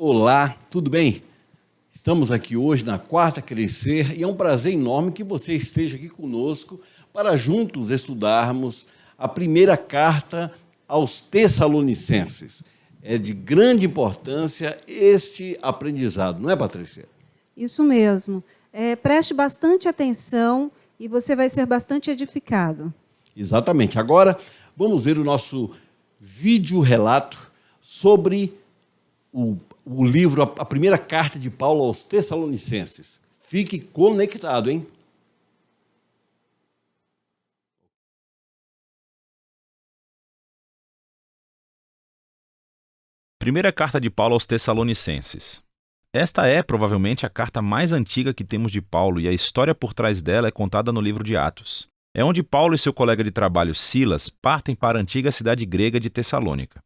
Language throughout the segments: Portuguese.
Olá, tudo bem? Estamos aqui hoje na Quarta Crescer e é um prazer enorme que você esteja aqui conosco para juntos estudarmos a primeira carta aos Tessalonicenses. É de grande importância este aprendizado, não é, Patrícia? Isso mesmo. Preste bastante atenção e você vai ser bastante edificado. Exatamente. Agora vamos ver o nosso vídeo relato sobre o livro, a primeira carta de Paulo aos Tessalonicenses. Fique conectado, hein? Primeira carta de Paulo aos Tessalonicenses. Esta é provavelmente a carta mais antiga que temos de Paulo e a história por trás dela é contada no livro de Atos. É onde Paulo e seu colega de trabalho Silas partem para a antiga cidade grega de Tessalônica.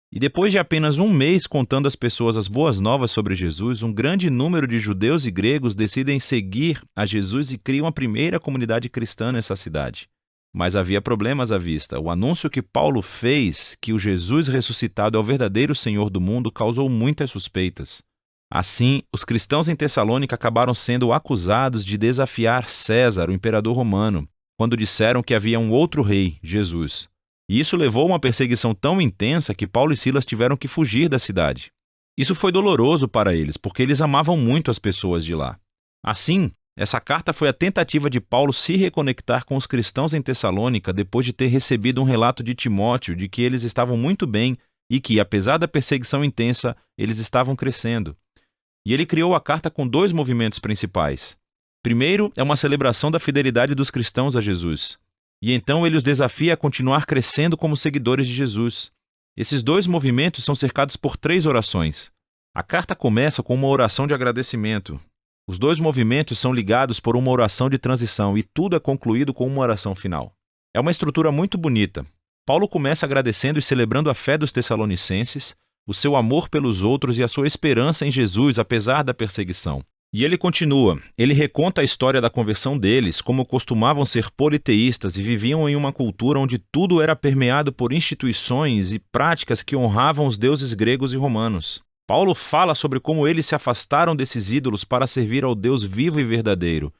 E depois de apenas um mês contando às pessoas as boas novas sobre Jesus, um grande número de judeus e gregos decidem seguir a Jesus e criam a primeira comunidade cristã nessa cidade. Mas havia problemas à vista. O anúncio que Paulo fez, que o Jesus ressuscitado é o verdadeiro Senhor do mundo, causou muitas suspeitas. Assim, os cristãos em Tessalônica acabaram sendo acusados de desafiar César, o imperador romano, quando disseram que havia um outro rei, Jesus. E isso levou a uma perseguição tão intensa que Paulo e Silas tiveram que fugir da cidade. Isso foi doloroso para eles, porque eles amavam muito as pessoas de lá. Assim, essa carta foi a tentativa de Paulo se reconectar com os cristãos em Tessalônica depois de ter recebido um relato de Timóteo de que eles estavam muito bem e que, apesar da perseguição intensa, eles estavam crescendo. E ele criou a carta com dois movimentos principais. Primeiro, é uma celebração da fidelidade dos cristãos a Jesus. E então ele os desafia a continuar crescendo como seguidores de Jesus. Esses dois movimentos são cercados por 3 orações. A carta começa com uma oração de agradecimento. Os dois movimentos são ligados por uma oração de transição e tudo é concluído com uma oração final. É uma estrutura muito bonita. Paulo começa agradecendo e celebrando a fé dos tessalonicenses, o seu amor pelos outros e a sua esperança em Jesus apesar da perseguição. E ele continua, ele reconta a história da conversão deles, como costumavam ser politeístas e viviam em uma cultura onde tudo era permeado por instituições e práticas que honravam os deuses gregos e romanos. Paulo fala sobre como eles se afastaram desses ídolos para servir ao Deus vivo e verdadeiro,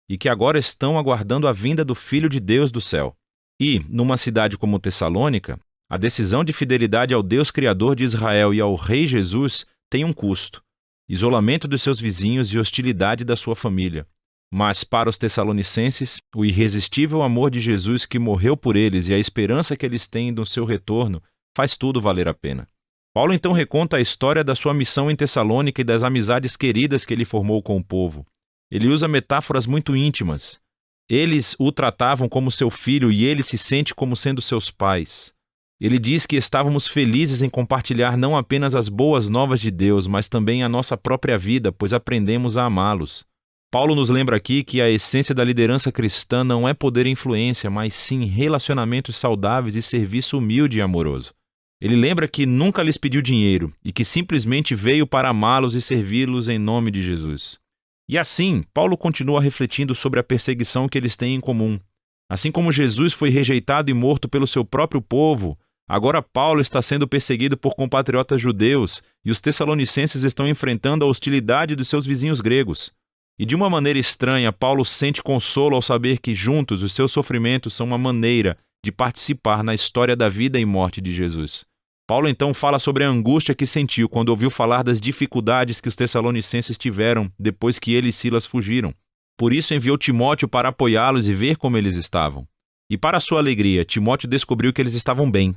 e que agora estão aguardando a vinda do Filho de Deus do céu. E, numa cidade como Tessalônica, a decisão de fidelidade ao Deus Criador de Israel e ao Rei Jesus tem um custo. Isolamento dos seus vizinhos e hostilidade da sua família. Mas para os tessalonicenses, o irresistível amor de Jesus que morreu por eles e a esperança que eles têm no seu retorno faz tudo valer a pena. Paulo então reconta a história da sua missão em Tessalônica e das amizades queridas que ele formou com o povo. Ele usa metáforas muito íntimas. Eles o tratavam como seu filho e ele se sente como sendo seus pais. Ele diz que estávamos felizes em compartilhar não apenas as boas novas de Deus, mas também a nossa própria vida, pois aprendemos a amá-los. Paulo nos lembra aqui que a essência da liderança cristã não é poder e influência, mas sim relacionamentos saudáveis e serviço humilde e amoroso. Ele lembra que nunca lhes pediu dinheiro e que simplesmente veio para amá-los e servi-los em nome de Jesus. E assim, Paulo continua refletindo sobre a perseguição que eles têm em comum. Assim como Jesus foi rejeitado e morto pelo seu próprio povo, agora Paulo está sendo perseguido por compatriotas judeus e os tessalonicenses estão enfrentando a hostilidade dos seus vizinhos gregos. E de uma maneira estranha, Paulo sente consolo ao saber que juntos os seus sofrimentos são uma maneira de participar na história da vida e morte de Jesus. Paulo então fala sobre a angústia que sentiu quando ouviu falar das dificuldades que os tessalonicenses tiveram depois que ele e Silas fugiram. Por isso enviou Timóteo para apoiá-los e ver como eles estavam. E para sua alegria, Timóteo descobriu que eles estavam bem.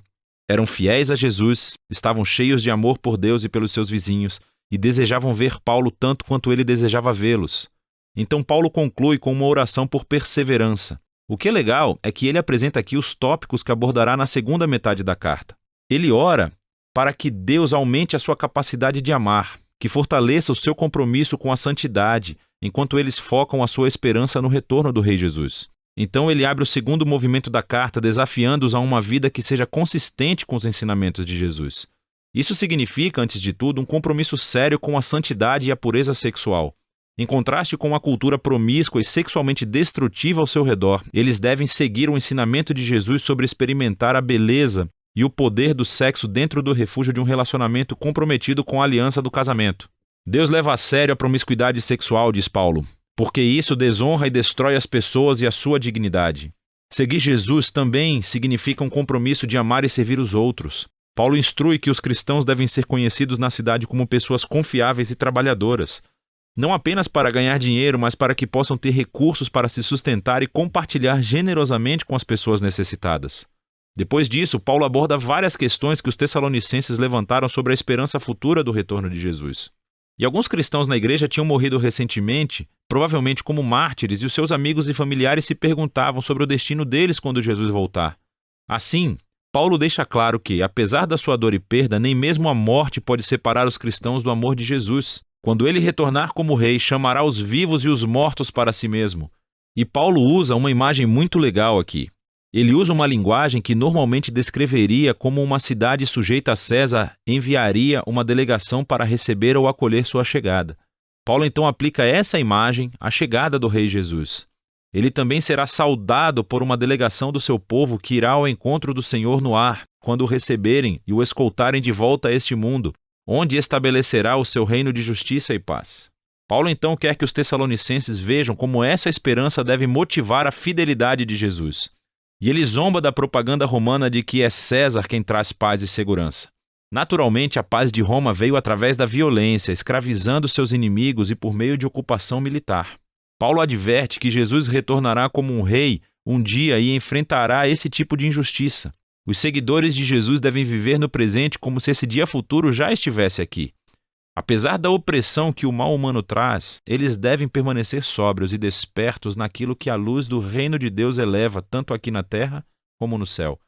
Eram fiéis a Jesus, estavam cheios de amor por Deus e pelos seus vizinhos, e desejavam ver Paulo tanto quanto ele desejava vê-los. Então Paulo conclui com uma oração por perseverança. O que é legal é que ele apresenta aqui os tópicos que abordará na segunda metade da carta. Ele ora para que Deus aumente a sua capacidade de amar, que fortaleça o seu compromisso com a santidade, enquanto eles focam a sua esperança no retorno do Rei Jesus. Então ele abre o segundo movimento da carta, desafiando-os a uma vida que seja consistente com os ensinamentos de Jesus. Isso significa, antes de tudo, um compromisso sério com a santidade e a pureza sexual. Em contraste com uma cultura promíscua e sexualmente destrutiva ao seu redor, eles devem seguir o ensinamento de Jesus sobre experimentar a beleza e o poder do sexo dentro do refúgio de um relacionamento comprometido com a aliança do casamento. Deus leva a sério a promiscuidade sexual, diz Paulo, porque isso desonra e destrói as pessoas e a sua dignidade. Seguir Jesus também significa um compromisso de amar e servir os outros. Paulo instrui que os cristãos devem ser conhecidos na cidade como pessoas confiáveis e trabalhadoras, não apenas para ganhar dinheiro, mas para que possam ter recursos para se sustentar e compartilhar generosamente com as pessoas necessitadas. Depois disso, Paulo aborda várias questões que os tessalonicenses levantaram sobre a esperança futura do retorno de Jesus. E alguns cristãos na igreja tinham morrido recentemente, provavelmente como mártires, e os seus amigos e familiares se perguntavam sobre o destino deles quando Jesus voltar. Assim, Paulo deixa claro que, apesar da sua dor e perda, nem mesmo a morte pode separar os cristãos do amor de Jesus. Quando ele retornar como rei, chamará os vivos e os mortos para si mesmo. E Paulo usa uma imagem muito legal aqui. Ele usa uma linguagem que normalmente descreveria como uma cidade sujeita a César enviaria uma delegação para receber ou acolher sua chegada. Paulo então aplica essa imagem à chegada do rei Jesus. Ele também será saudado por uma delegação do seu povo que irá ao encontro do Senhor no ar, quando o receberem e o escoltarem de volta a este mundo, onde estabelecerá o seu reino de justiça e paz. Paulo então quer que os tessalonicenses vejam como essa esperança deve motivar a fidelidade de Jesus. E ele zomba da propaganda romana de que é César quem traz paz e segurança. Naturalmente, a paz de Roma veio através da violência, escravizando seus inimigos e por meio de ocupação militar. Paulo adverte que Jesus retornará como um rei um dia e enfrentará esse tipo de injustiça. Os seguidores de Jesus devem viver no presente como se esse dia futuro já estivesse aqui. Apesar da opressão que o mal humano traz, eles devem permanecer sóbrios e despertos naquilo que a luz do reino de Deus eleva tanto aqui na terra como no céu.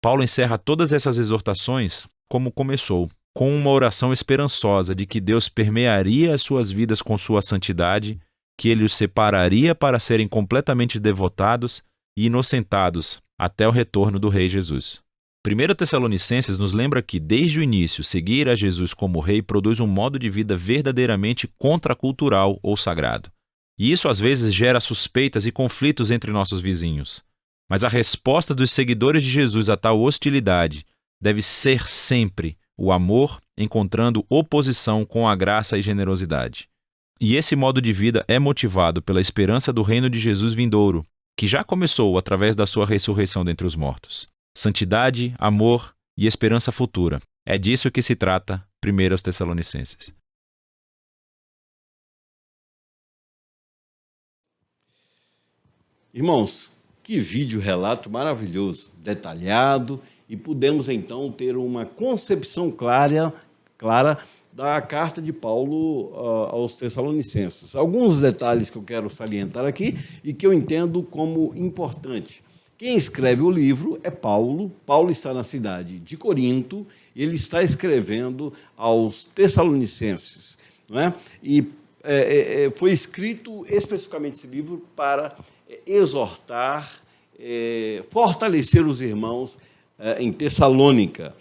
Paulo encerra todas essas exortações como começou, com uma oração esperançosa de que Deus permearia as suas vidas com sua santidade, que ele os separaria para serem completamente devotados e inocentados até o retorno do Rei Jesus. 1 Tessalonicenses nos lembra que, desde o início, seguir a Jesus como rei produz um modo de vida verdadeiramente contracultural ou sagrado. E isso às vezes gera suspeitas e conflitos entre nossos vizinhos. Mas a resposta dos seguidores de Jesus a tal hostilidade deve ser sempre o amor encontrando oposição com a graça e generosidade. E esse modo de vida é motivado pela esperança do reino de Jesus vindouro, que já começou através da sua ressurreição dentre os mortos. Santidade, amor e esperança futura. É disso que se trata 1 Tessalonicenses. Irmãos, que vídeo relato maravilhoso, detalhado, e pudemos então ter uma concepção clara da carta de Paulo aos Tessalonicenses. Alguns detalhes que eu quero salientar aqui e que eu entendo como importante. Quem escreve o livro é Paulo. Paulo está na cidade de Corinto e ele está escrevendo aos Tessalonicenses, não é? E foi escrito especificamente esse livro para exortar, fortalecer os irmãos em Tessalônica.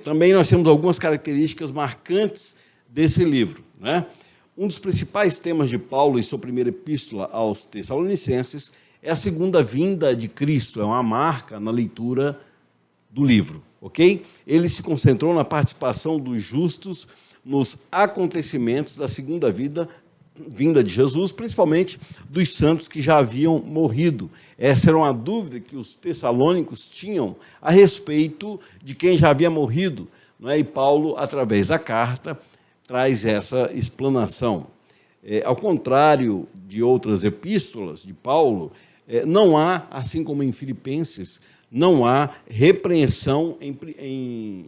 Também nós temos algumas características marcantes desse livro, né? Um dos principais temas de Paulo em sua primeira epístola aos Tessalonicenses é a segunda vinda de Cristo, é uma marca na leitura do livro, ok? Ele se concentrou na participação dos justos nos acontecimentos da segunda vinda de Jesus, principalmente dos santos que já haviam morrido. Essa era uma dúvida que os tessalônicos tinham a respeito de quem já havia morrido, não é? E Paulo, através da carta, traz essa explanação. Ao contrário de outras epístolas de Paulo, não há, assim como em Filipenses, não há repreensão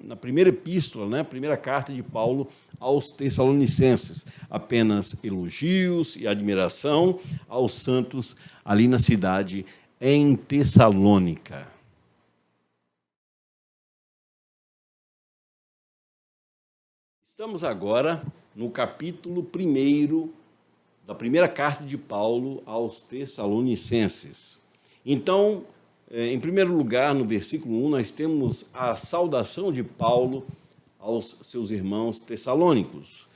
na primeira epístola, né, primeira carta de Paulo aos Tessalonicenses. Apenas elogios e admiração aos santos ali na cidade em Tessalônica. Estamos agora no capítulo 1 da primeira carta de Paulo aos Tessalonicenses. Então, em primeiro lugar, no versículo 1, nós temos a saudação de Paulo aos seus irmãos tessalônicos.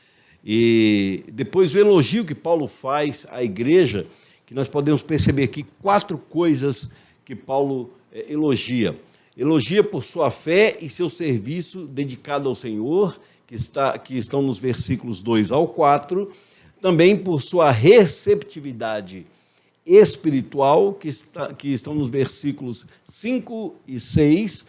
E depois o elogio que Paulo faz à igreja, que nós podemos perceber aqui 4 coisas que Paulo elogia. Elogia por sua fé e seu serviço dedicado ao Senhor, que estão nos versículos 2 ao 4, também por sua receptividade espiritual, que estão nos versículos 5 e 6,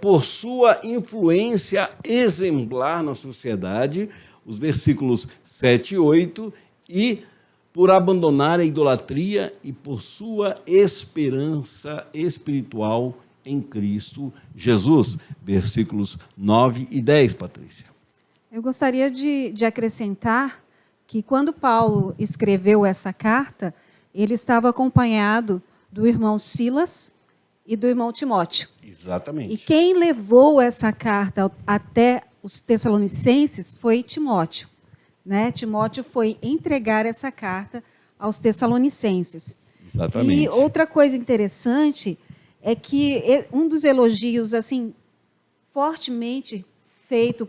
por sua influência exemplar na sociedade, os versículos 7 e 8, e por abandonar a idolatria e por sua esperança espiritual em Cristo Jesus, versículos 9 e 10, Patrícia. Eu gostaria de acrescentar que quando Paulo escreveu essa carta, ele estava acompanhado do irmão Silas e do irmão Timóteo. Exatamente. E quem levou essa carta até os Tessalonicenses foi Timóteo. Né? Timóteo foi entregar essa carta aos Tessalonicenses. Exatamente. E outra coisa interessante é que um dos elogios assim fortemente feito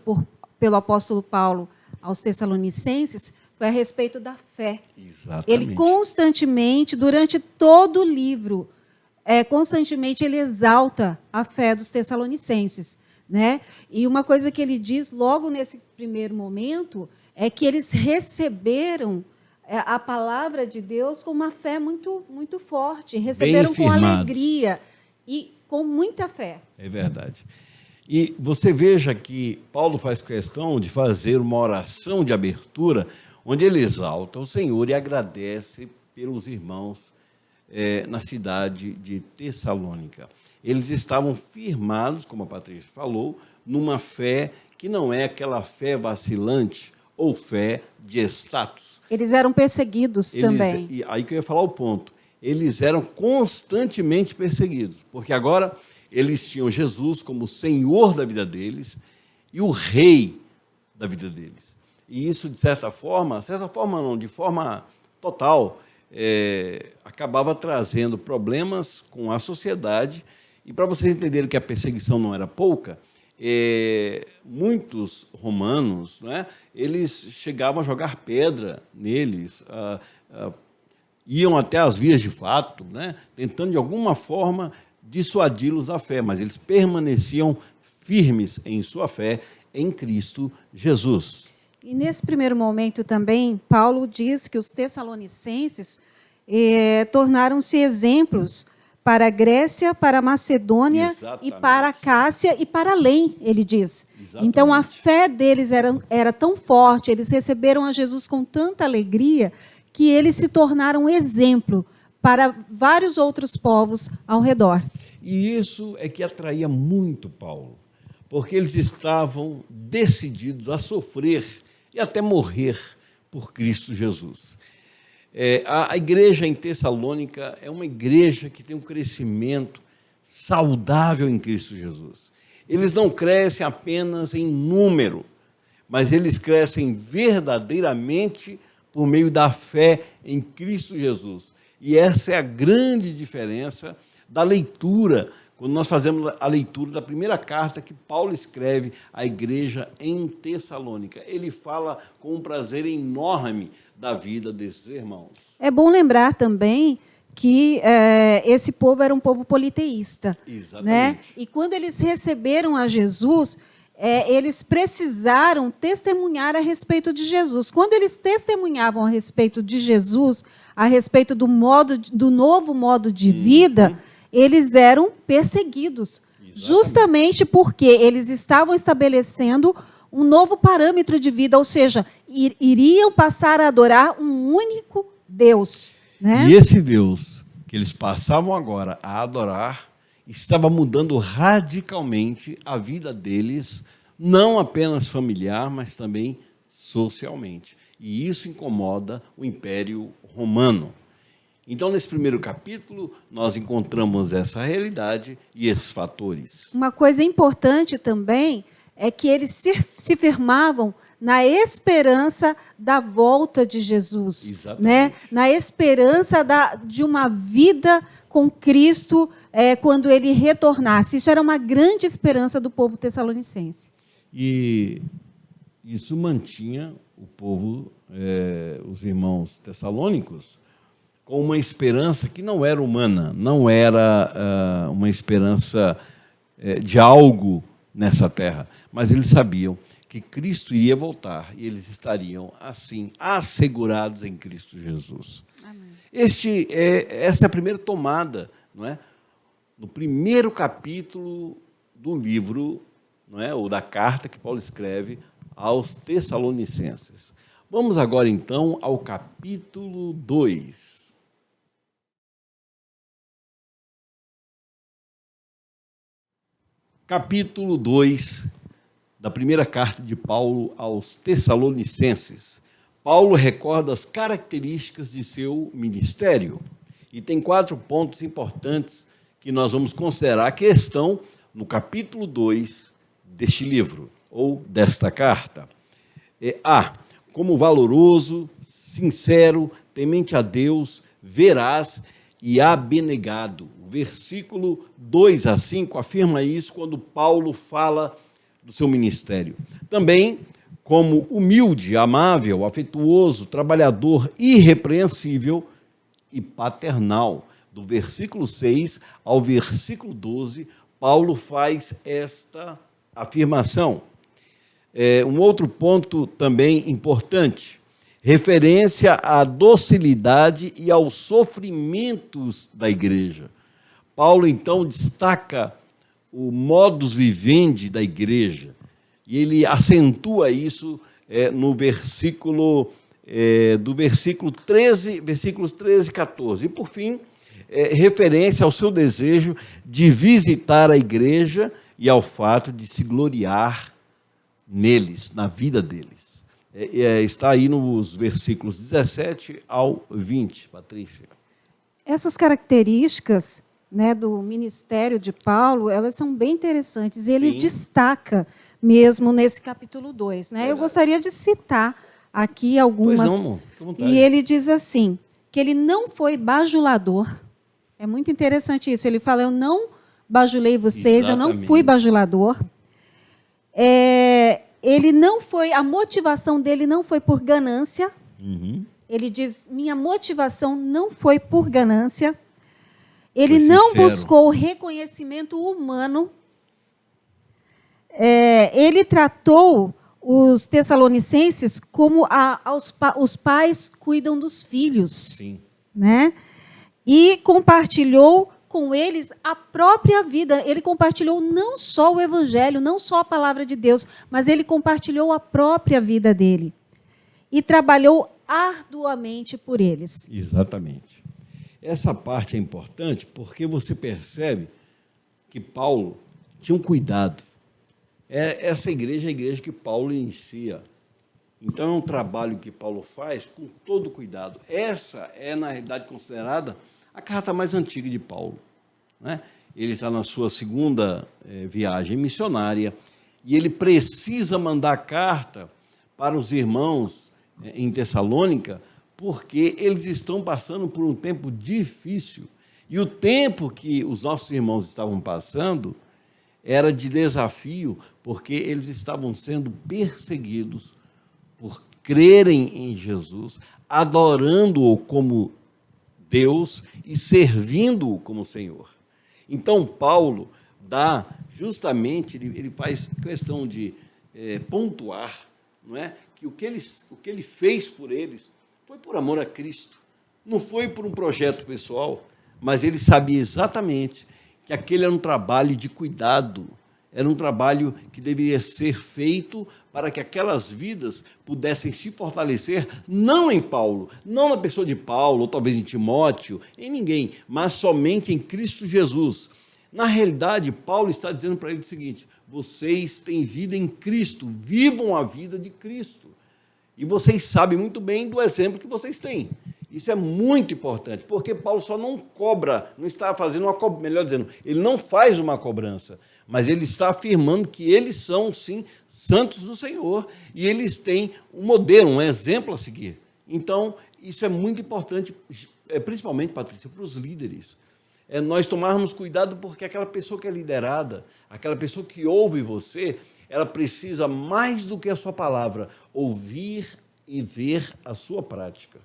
pelo apóstolo Paulo aos Tessalonicenses foi a respeito da fé. Exatamente. Ele constantemente, durante todo o livro, constantemente ele exalta a fé dos Tessalonicenses. Né? E uma coisa que ele diz logo nesse primeiro momento é que eles receberam a palavra de Deus com uma fé muito, muito forte, receberam com alegria e com muita fé. É verdade. E você veja que Paulo faz questão de fazer uma oração de abertura, onde ele exalta o Senhor e agradece pelos irmãos na cidade de Tessalônica. Eles estavam firmados, como a Patrícia falou, numa fé que não é aquela fé vacilante ou fé de status. Eles eram perseguidos também. E aí que eu ia falar o ponto. Eles eram constantemente perseguidos, porque agora eles tinham Jesus como Senhor da vida deles e o Rei da vida deles. E isso, de certa forma não, de forma total, acabava trazendo problemas com a sociedade. E para vocês entenderem que a perseguição não era pouca, muitos romanos, né, eles chegavam a jogar pedra neles, iam até as vias de fato, né, tentando de alguma forma dissuadi-los da fé, mas eles permaneciam firmes em sua fé em Cristo Jesus. E nesse primeiro momento também, Paulo diz que os tessalonicenses tornaram-se exemplos para a Grécia, para a Macedônia, exatamente, e para a Cássia e para além, ele diz. Exatamente. Então, a fé deles era tão forte, eles receberam a Jesus com tanta alegria, que eles se tornaram exemplo para vários outros povos ao redor. E isso é que atraía muito Paulo, porque eles estavam decididos a sofrer e até morrer por Cristo Jesus. A igreja em Tessalônica é uma igreja que tem um crescimento saudável em Cristo Jesus. Eles não crescem apenas em número, mas eles crescem verdadeiramente por meio da fé em Cristo Jesus. E essa é a grande diferença da leitura, quando nós fazemos a leitura da primeira carta que Paulo escreve à igreja em Tessalônica. Ele fala com um prazer enorme da vida desses irmãos. É bom lembrar também que esse povo era um povo politeísta. Exatamente. Né? E quando eles receberam a Jesus, eles precisaram testemunhar a respeito de Jesus. Quando eles testemunhavam a respeito de Jesus, a respeito do novo modo de vida, eles eram perseguidos. Exatamente. Justamente porque eles estavam estabelecendo um novo parâmetro de vida, ou seja, iriam passar a adorar um único Deus. Né? E esse Deus que eles passavam agora a adorar estava mudando radicalmente a vida deles, não apenas familiar, mas também socialmente. E isso incomoda o Império Romano. Então, nesse primeiro capítulo, nós encontramos essa realidade e esses fatores. Uma coisa importante também é que eles se firmavam na esperança da volta de Jesus. Exatamente. Né? Na esperança de uma vida com Cristo quando ele retornasse. Isso era uma grande esperança do povo tessalonicense. E isso mantinha o povo, os irmãos tessalônicos, com uma esperança que não era humana, não era uma esperança de algo nessa terra, mas eles sabiam que Cristo iria voltar e eles estariam, assim, assegurados em Cristo Jesus. Amém. Essa é a primeira tomada, não é? No primeiro capítulo do livro, não é? Ou da carta que Paulo escreve aos Tessalonicenses. Vamos agora, então, ao capítulo 2. Capítulo 2 da primeira carta de Paulo aos Tessalonicenses. Paulo recorda as características de seu ministério e tem 4 pontos importantes que nós vamos considerar que estão no capítulo 2 deste livro, ou desta carta. A, como valoroso, sincero, temente a Deus, veraz e abnegado. O versículo 2 a 5 afirma isso quando Paulo fala do seu ministério. Também como humilde, amável, afetuoso, trabalhador, irrepreensível e paternal. Do versículo 6 ao versículo 12, Paulo faz esta afirmação. Um outro ponto também importante, referência à docilidade e aos sofrimentos da igreja. Paulo, então, destaca o modus vivendi da igreja, e ele acentua isso no versículo, do versículo 13, versículos 13 e 14. E, por fim, referência ao seu desejo de visitar a igreja e ao fato de se gloriar neles, na vida deles. Está aí nos versículos 17 ao 20, Patrícia. Essas características, né, do ministério de Paulo, elas são bem interessantes. Ele Sim. destaca mesmo nesse capítulo 2. Né? Eu gostaria de citar aqui algumas. Pois não, fica à vontade. E ele diz assim, que ele não foi bajulador. É muito interessante isso. Ele fala, eu não bajulei vocês, eu não Exatamente. fui bajulador. Ele não foi, a motivação dele não foi por ganância. Uhum. Ele diz, minha motivação não foi por ganância. Ele Foi não sincero. buscou reconhecimento humano. Ele tratou os tessalonicenses como os pais cuidam dos filhos. Sim. Né? E compartilhou com eles a própria vida. Ele compartilhou não só o evangelho, não só a palavra de Deus, mas ele compartilhou a própria vida dele. E trabalhou arduamente por eles. Exatamente. Essa parte é importante porque você percebe que Paulo tinha um cuidado. Essa igreja é a igreja que Paulo inicia. Então, é um trabalho que Paulo faz com todo cuidado. Essa é, na realidade, considerada a carta mais antiga de Paulo. Né? Ele está na sua segunda viagem missionária e ele precisa mandar carta para os irmãos em Tessalônica, porque eles estão passando por um tempo difícil. E o tempo que os nossos irmãos estavam passando era de desafio, porque eles estavam sendo perseguidos por crerem em Jesus, adorando-o como Deus e servindo-o como Senhor. Então, Paulo dá justamente, ele faz questão de pontuar, não é? Que o que ele fez por eles foi por amor a Cristo, não foi por um projeto pessoal, mas ele sabia exatamente que aquele era um trabalho de cuidado, era um trabalho que deveria ser feito para que aquelas vidas pudessem se fortalecer, não em Paulo, não na pessoa de Paulo, ou talvez em Timóteo, em ninguém, mas somente em Cristo Jesus. Na realidade, Paulo está dizendo para ele o seguinte: vocês têm vida em Cristo, vivam a vida de Cristo. E vocês sabem muito bem do exemplo que vocês têm. Isso é muito importante, porque Paulo só não cobra, não está fazendo uma cobrança, melhor dizendo, ele não faz uma cobrança, mas ele está afirmando que eles são, sim, santos do Senhor, e eles têm um modelo, um exemplo a seguir. Então, isso é muito importante, principalmente, Patrícia, para os líderes. Nós tomarmos cuidado, porque aquela pessoa que é liderada, aquela pessoa que ouve você, ela precisa, mais do que a sua palavra, ouvir e ver a sua prática.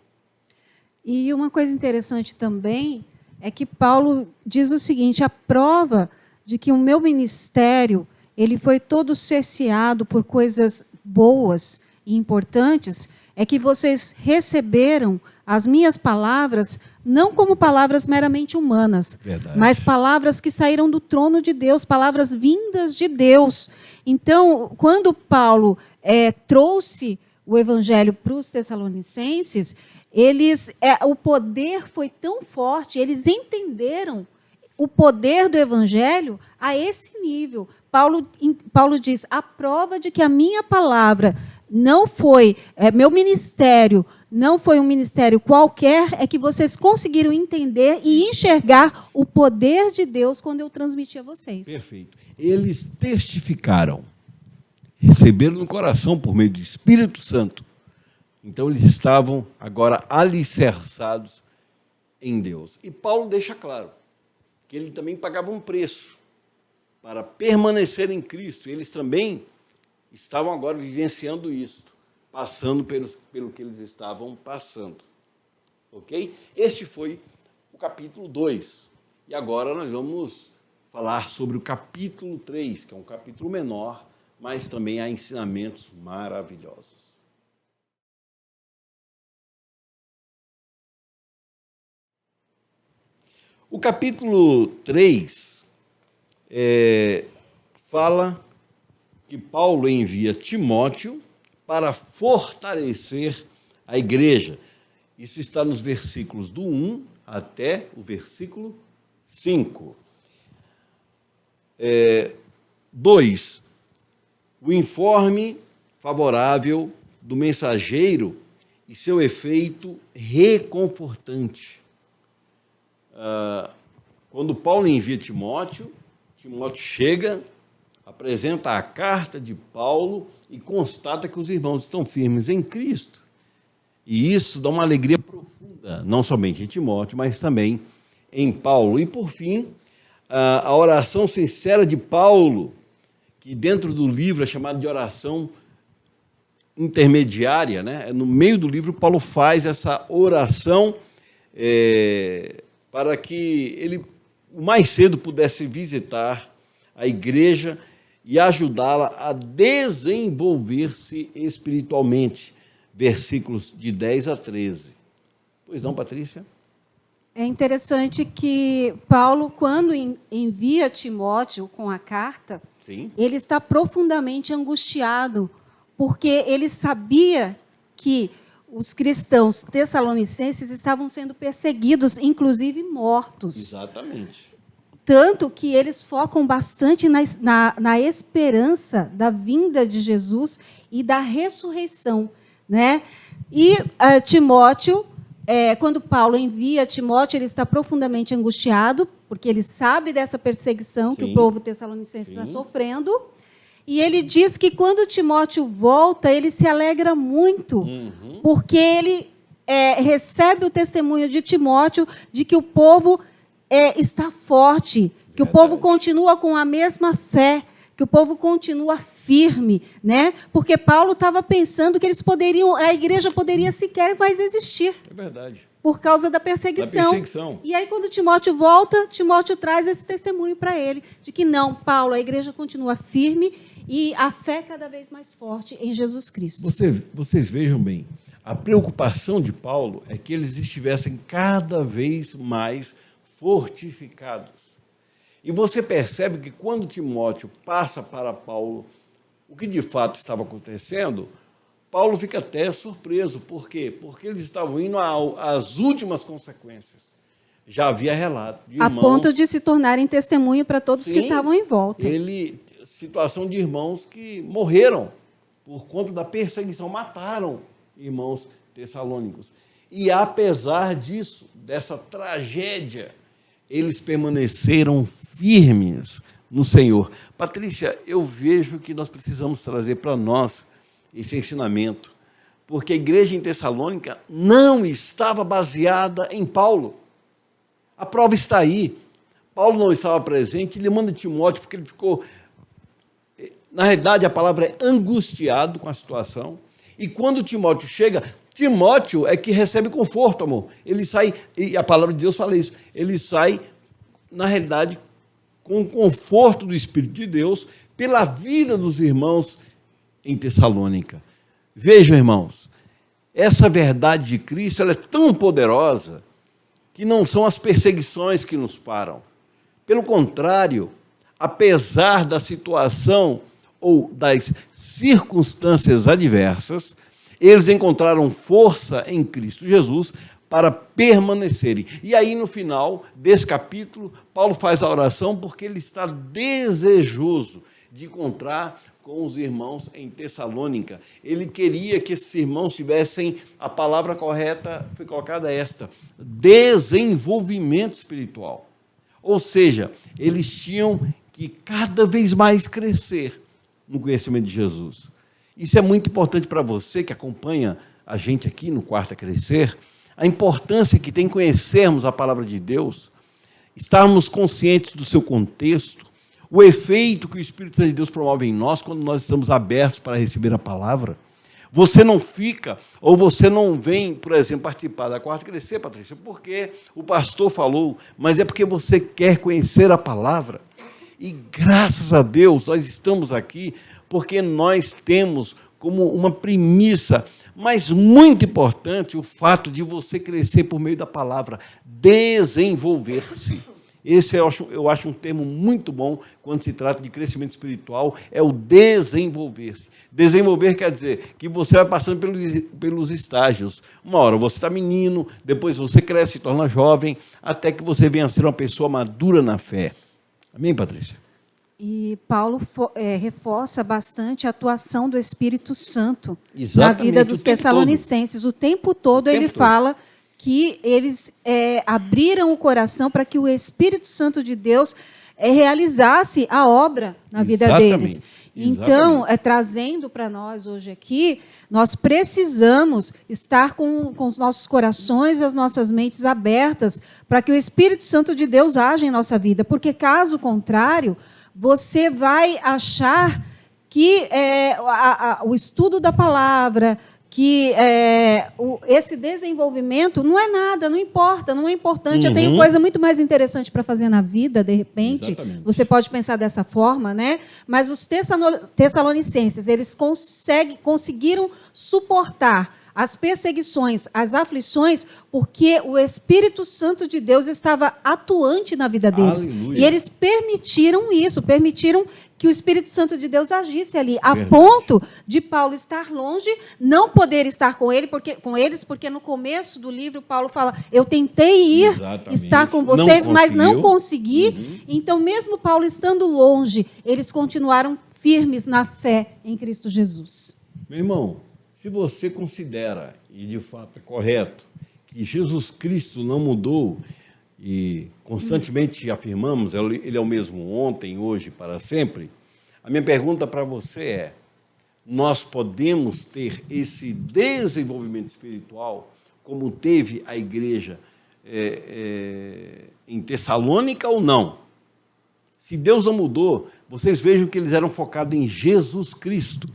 E uma coisa interessante também é que Paulo diz o seguinte: a prova de que o meu ministério ele foi todo cerceado por coisas boas e importantes é que vocês receberam as minhas palavras não como palavras meramente humanas, Verdade. mas palavras que saíram do trono de Deus, palavras vindas de Deus. Então, quando Paulo trouxe o evangelho para os Tessalonicenses, o poder foi tão forte, eles entenderam o poder do evangelho a esse nível. Paulo diz: a prova de que a minha palavra não foi, meu ministério não foi um ministério qualquer, é que vocês conseguiram entender e enxergar o poder de Deus quando eu transmiti a vocês. Perfeito. Eles testificaram, receberam no coração por meio do Espírito Santo. Então, eles estavam agora alicerçados em Deus. E Paulo deixa claro que ele também pagava um preço para permanecer em Cristo. Eles também estavam agora vivenciando isto, passando pelo que eles estavam passando. Ok? Este foi o capítulo 2. E agora nós vamos falar sobre o capítulo 3, que é um capítulo menor, mas também há ensinamentos maravilhosos. O capítulo 3 fala que Paulo envia Timóteo para fortalecer a igreja. Isso está nos versículos do 1 até o versículo 5. 2. O informe favorável do mensageiro e seu efeito reconfortante. Quando Paulo envia Timóteo, Timóteo chega, apresenta a carta de Paulo e constata que os irmãos estão firmes em Cristo. E isso dá uma alegria profunda, não somente em Timóteo, mas também em Paulo. E, por fim, a oração sincera de Paulo, que dentro do livro é chamada de oração intermediária, né? No meio do livro, Paulo faz essa oração para que ele o mais cedo pudesse visitar a igreja e ajudá-la a desenvolver-se espiritualmente. Versículos de 10 a 13. Pois não, Patrícia? É interessante que Paulo, quando envia Timóteo com a carta, Sim. ele está profundamente angustiado, porque ele sabia que os cristãos tessalonicenses estavam sendo perseguidos, inclusive mortos. Exatamente. Tanto que eles focam bastante na esperança da vinda de Jesus e da ressurreição, né? E Timóteo, quando Paulo envia Timóteo, ele está profundamente angustiado, porque ele sabe dessa perseguição que o povo tessalonicense está sofrendo. E ele diz que quando Timóteo volta, ele se alegra muito, porque ele recebe o testemunho de Timóteo de que o povo está forte, que o povo continua com a mesma fé, que o povo continua firme, né? Porque Paulo estava pensando que a igreja poderia sequer mais existir. É verdade. Por causa da perseguição. E aí, quando Timóteo volta, Timóteo traz esse testemunho para ele, de que não, Paulo, a igreja continua firme e a fé cada vez mais forte em Jesus Cristo. Vocês vejam bem, a preocupação de Paulo é que eles estivessem cada vez mais fortificados. E você percebe que quando Timóteo passa para Paulo o que de fato estava acontecendo, Paulo fica até surpreso. Por quê? Porque eles estavam indo às últimas consequências. Já havia relato de irmãos... A ponto de se tornarem testemunho para todos que estavam em volta. Situação de irmãos que morreram por conta da perseguição, mataram irmãos tessalônicos. E apesar disso, dessa tragédia, eles permaneceram firmes no Senhor. Patrícia, eu vejo que nós precisamos trazer para nós esse ensinamento, porque a igreja em Tessalônica não estava baseada em Paulo. A prova está aí. Paulo não estava presente, ele manda Timóteo porque ele ficou... Na realidade, a palavra é angustiado com a situação. E quando Timóteo chega, Timóteo é que recebe conforto, amor. Ele sai, e a palavra de Deus fala isso, ele sai, na realidade, com o conforto do Espírito de Deus pela vida dos irmãos em Tessalônica. Vejam, irmãos, essa verdade de Cristo ela é tão poderosa que não são as perseguições que nos param. Pelo contrário, apesar da situação ou das circunstâncias adversas, eles encontraram força em Cristo Jesus para permanecerem. E aí, no final desse capítulo, Paulo faz a oração porque ele está desejoso de encontrar com os irmãos em Tessalônica. Ele queria que esses irmãos tivessem, a palavra correta foi colocada esta, desenvolvimento espiritual. Ou seja, eles tinham que cada vez mais crescer no conhecimento de Jesus. Isso é muito importante para você que acompanha a gente aqui no Quarta Crescer, a importância que tem conhecermos a palavra de Deus, estarmos conscientes do seu contexto, o efeito que o Espírito Santo de Deus promove em nós quando nós estamos abertos para receber a palavra. Você não fica, ou você não vem, por exemplo, participar da Quarta Crescer, Patrícia, porque o pastor falou, mas é porque você quer conhecer a palavra. E graças a Deus nós estamos aqui porque nós temos como uma premissa, mas muito importante, o fato de você crescer por meio da palavra, desenvolver-se. Esse eu acho um termo muito bom quando se trata de crescimento espiritual, é o desenvolver-se. Desenvolver quer dizer que você vai passando pelos estágios. Uma hora você está menino, depois você cresce, se torna jovem, até que você venha a ser uma pessoa madura na fé. Amém, Patrícia? E Paulo reforça bastante a atuação do Espírito Santo Exatamente, na vida dos Tessalonicenses. O tempo todo ele fala que eles abriram o coração para que o Espírito Santo de Deus realizasse a obra na vida deles. Então, trazendo para nós hoje aqui, nós precisamos estar com os nossos corações e as nossas mentes abertas para que o Espírito Santo de Deus haja em nossa vida, porque caso contrário, você vai achar que o estudo da palavra, que esse desenvolvimento não é nada, não importa, não é importante. Eu tenho coisa muito mais interessante para fazer na vida, de repente. Exatamente. Você pode pensar dessa forma, né? Mas os tessalonicenses, eles conseguiram suportar as perseguições, as aflições, porque o Espírito Santo de Deus estava atuante na vida deles. Aleluia. E eles permitiram isso, permitiram que o Espírito Santo de Deus agisse ali, a ponto de Paulo estar longe, não poder estar com eles, porque no começo do livro Paulo fala, eu tentei estar com vocês, mas não consegui. Então, mesmo Paulo estando longe, eles continuaram firmes na fé em Cristo Jesus. Meu irmão, se você considera, e de fato é correto, que Jesus Cristo não mudou, e constantemente afirmamos, ele é o mesmo ontem, hoje, para sempre, a minha pergunta para você é, nós podemos ter esse desenvolvimento espiritual como teve a igreja em Tessalônica ou não? Se Deus não mudou, vocês vejam que eles eram focados em Jesus Cristo.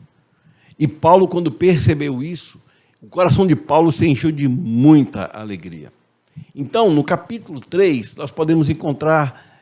E Paulo, quando percebeu isso, o coração de Paulo se encheu de muita alegria. Então, no capítulo 3, nós podemos encontrar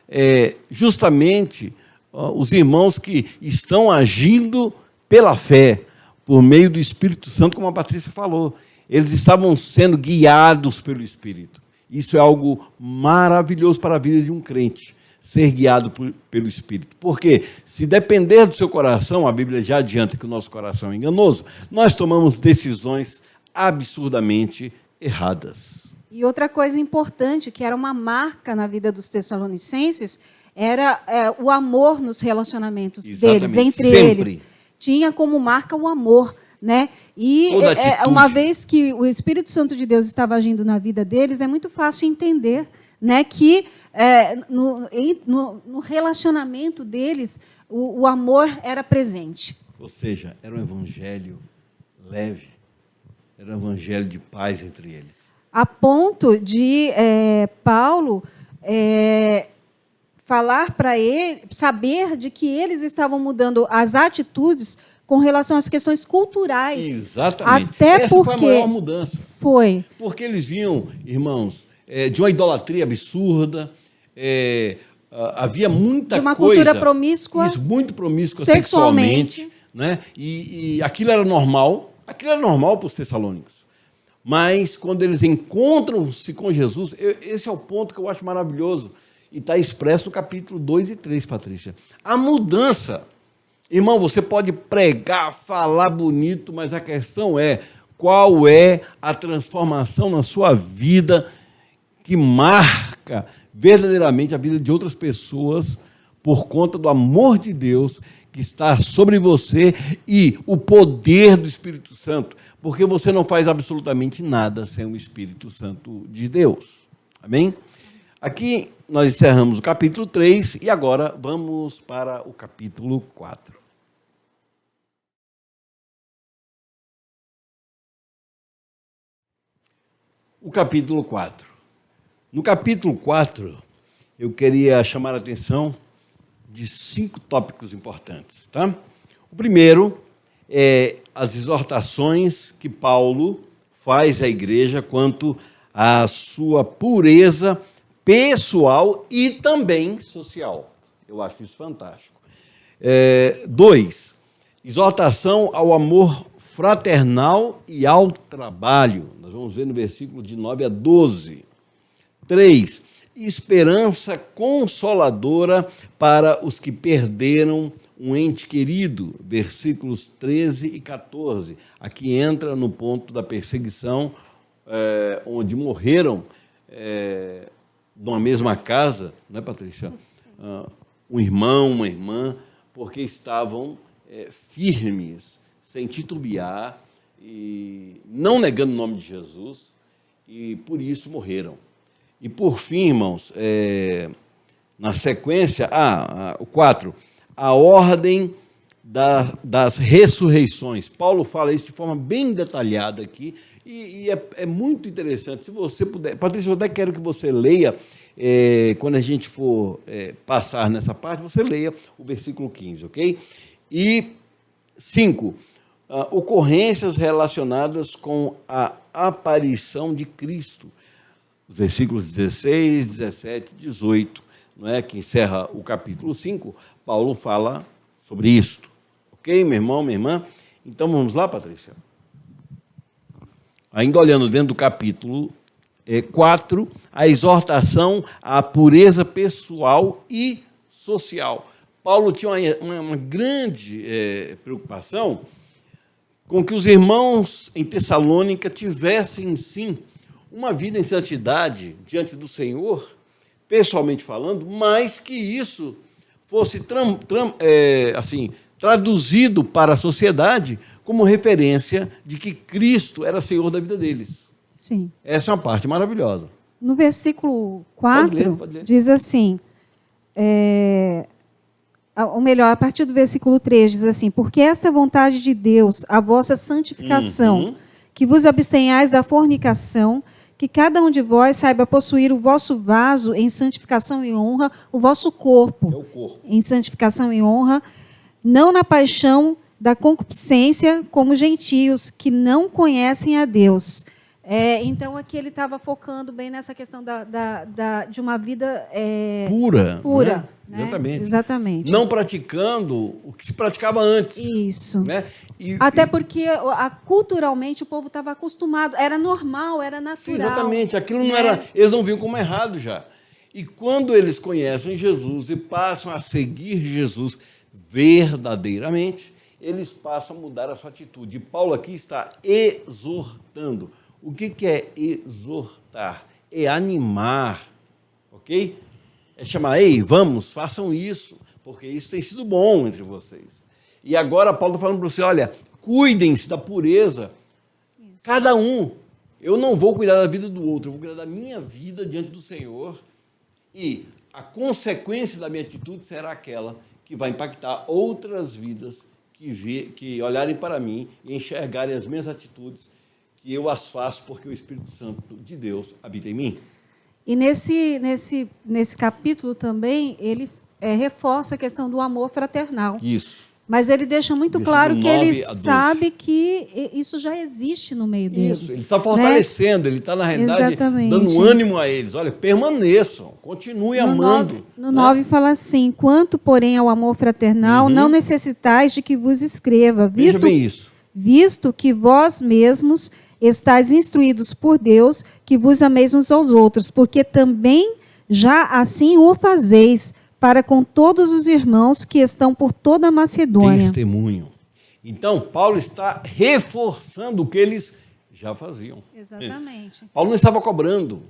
justamente os irmãos que estão agindo pela fé, por meio do Espírito Santo, como a Patrícia falou. Eles estavam sendo guiados pelo Espírito. Isso é algo maravilhoso para a vida de um crente, ser guiado pelo Espírito. Porque se depender do seu coração, a Bíblia já adianta que o nosso coração é enganoso, nós tomamos decisões absurdamente erradas. E outra coisa importante, que era uma marca na vida dos tessalonicenses, era o amor nos relacionamentos deles, entre eles. Tinha como marca o amor, né? E uma vez que o Espírito Santo de Deus estava agindo na vida deles, é muito fácil entender, né, que no relacionamento deles o amor era presente. Ou seja, era um evangelho leve, era um evangelho de paz entre eles. A ponto de Paulo falar para ele, saber de que eles estavam mudando as atitudes com relação às questões culturais. Exatamente. Até Essa porque foi a maior mudança. foi. Porque eles vinham, irmãos, de uma idolatria absurda, havia muita De uma coisa... cultura promíscua. Isso, muito promíscua sexualmente. sexualmente, né? E aquilo era normal para os tessalônicos. Mas quando eles encontram-se com Jesus, esse é o ponto que eu acho maravilhoso, e está expresso no capítulo 2 e 3, Patrícia. A mudança. Irmão, você pode pregar, falar bonito, mas a questão é qual é a transformação na sua vida que marca verdadeiramente a vida de outras pessoas por conta do amor de Deus que está sobre você e o poder do Espírito Santo, porque você não faz absolutamente nada sem o Espírito Santo de Deus. Amém? Aqui nós encerramos o capítulo 3 e agora vamos para o capítulo 4. O capítulo 4. No capítulo 4, eu queria chamar a atenção de 5 tópicos importantes. Tá? O primeiro é as exortações que Paulo faz à igreja quanto à sua pureza pessoal e também social. Eu acho isso fantástico. 2, exortação ao amor fraternal e ao trabalho. Nós vamos ver no versículo de 9 a 12. 3, esperança consoladora para os que perderam um ente querido, versículos 13 e 14. Aqui entra no ponto da perseguição, onde morreram numa mesma casa, não é, Patrícia? Um irmão, uma irmã, porque estavam firmes, sem titubear, e não negando o nome de Jesus, e por isso morreram. E, por fim, irmãos, na sequência, o 4, a ordem das ressurreições. Paulo fala isso de forma bem detalhada aqui, e é muito interessante. Se você puder, Patrícia, eu até quero que você leia, quando a gente for passar nessa parte, você leia o versículo 15, ok? E 5, ocorrências relacionadas com a aparição de Cristo. Versículos 16, 17, 18, não é, que encerra o capítulo 5, Paulo fala sobre isto. Ok, meu irmão, minha irmã? Então vamos lá, Patrícia? Ainda olhando dentro do capítulo 4, a exortação à pureza pessoal e social. Paulo tinha uma grande preocupação com que os irmãos em Tessalônica tivessem, sim, uma vida em santidade diante do Senhor, pessoalmente falando, mas que isso fosse traduzido para a sociedade como referência de que Cristo era Senhor da vida deles. Sim. Essa é uma parte maravilhosa. No versículo 4, pode ler. diz assim, ou melhor, a partir do versículo 3, diz assim, porque esta é a vontade de Deus, a vossa santificação, que vos abstenhais da fornicação, que cada um de vós saiba possuir o vosso vaso em santificação e honra, o vosso corpo, em santificação e honra, não na paixão da concupiscência, como gentios que não conhecem a Deus. Então, aqui ele estava focando bem nessa questão de uma vida pura. Né? Exatamente. Exatamente. Não praticando o que se praticava antes. Isso. Né? Até porque culturalmente o povo estava acostumado, era normal, era natural. Sim, exatamente. Aquilo não era. Eles não viam como errado já. E quando eles conhecem Jesus e passam a seguir Jesus verdadeiramente, eles passam a mudar a sua atitude. E Paulo aqui está exortando. O que é exortar? É animar, ok? É chamar, ei, vamos, façam isso, porque isso tem sido bom entre vocês. E agora Paulo está falando para você, olha, cuidem-se da pureza, isso. Cada um. Eu não vou cuidar da vida do outro, eu vou cuidar da minha vida diante do Senhor, e a consequência da minha atitude será aquela que vai impactar outras vidas que olharem para mim e enxergarem as minhas atitudes, que eu as faço porque o Espírito Santo de Deus habita em mim. E nesse capítulo também, ele reforça a questão do amor fraternal. Isso. Mas ele deixa muito Versículo claro que 9 ele a 12. sabe que isso já existe no meio deles. Isso, ele está fortalecendo, ele está, na realidade, Exatamente. dando ânimo a eles. Olha, permaneçam, continuem amando. No 9 fala assim: quanto, porém, ao amor fraternal, não necessitais de que vos escreva, Veja bem isso. visto que vós mesmos estáis instruídos por Deus, que vos ameis uns aos outros, porque também já assim o fazeis para com todos os irmãos que estão por toda a Macedônia. Testemunho. Então, Paulo está reforçando o que eles já faziam. Exatamente. Paulo não estava cobrando,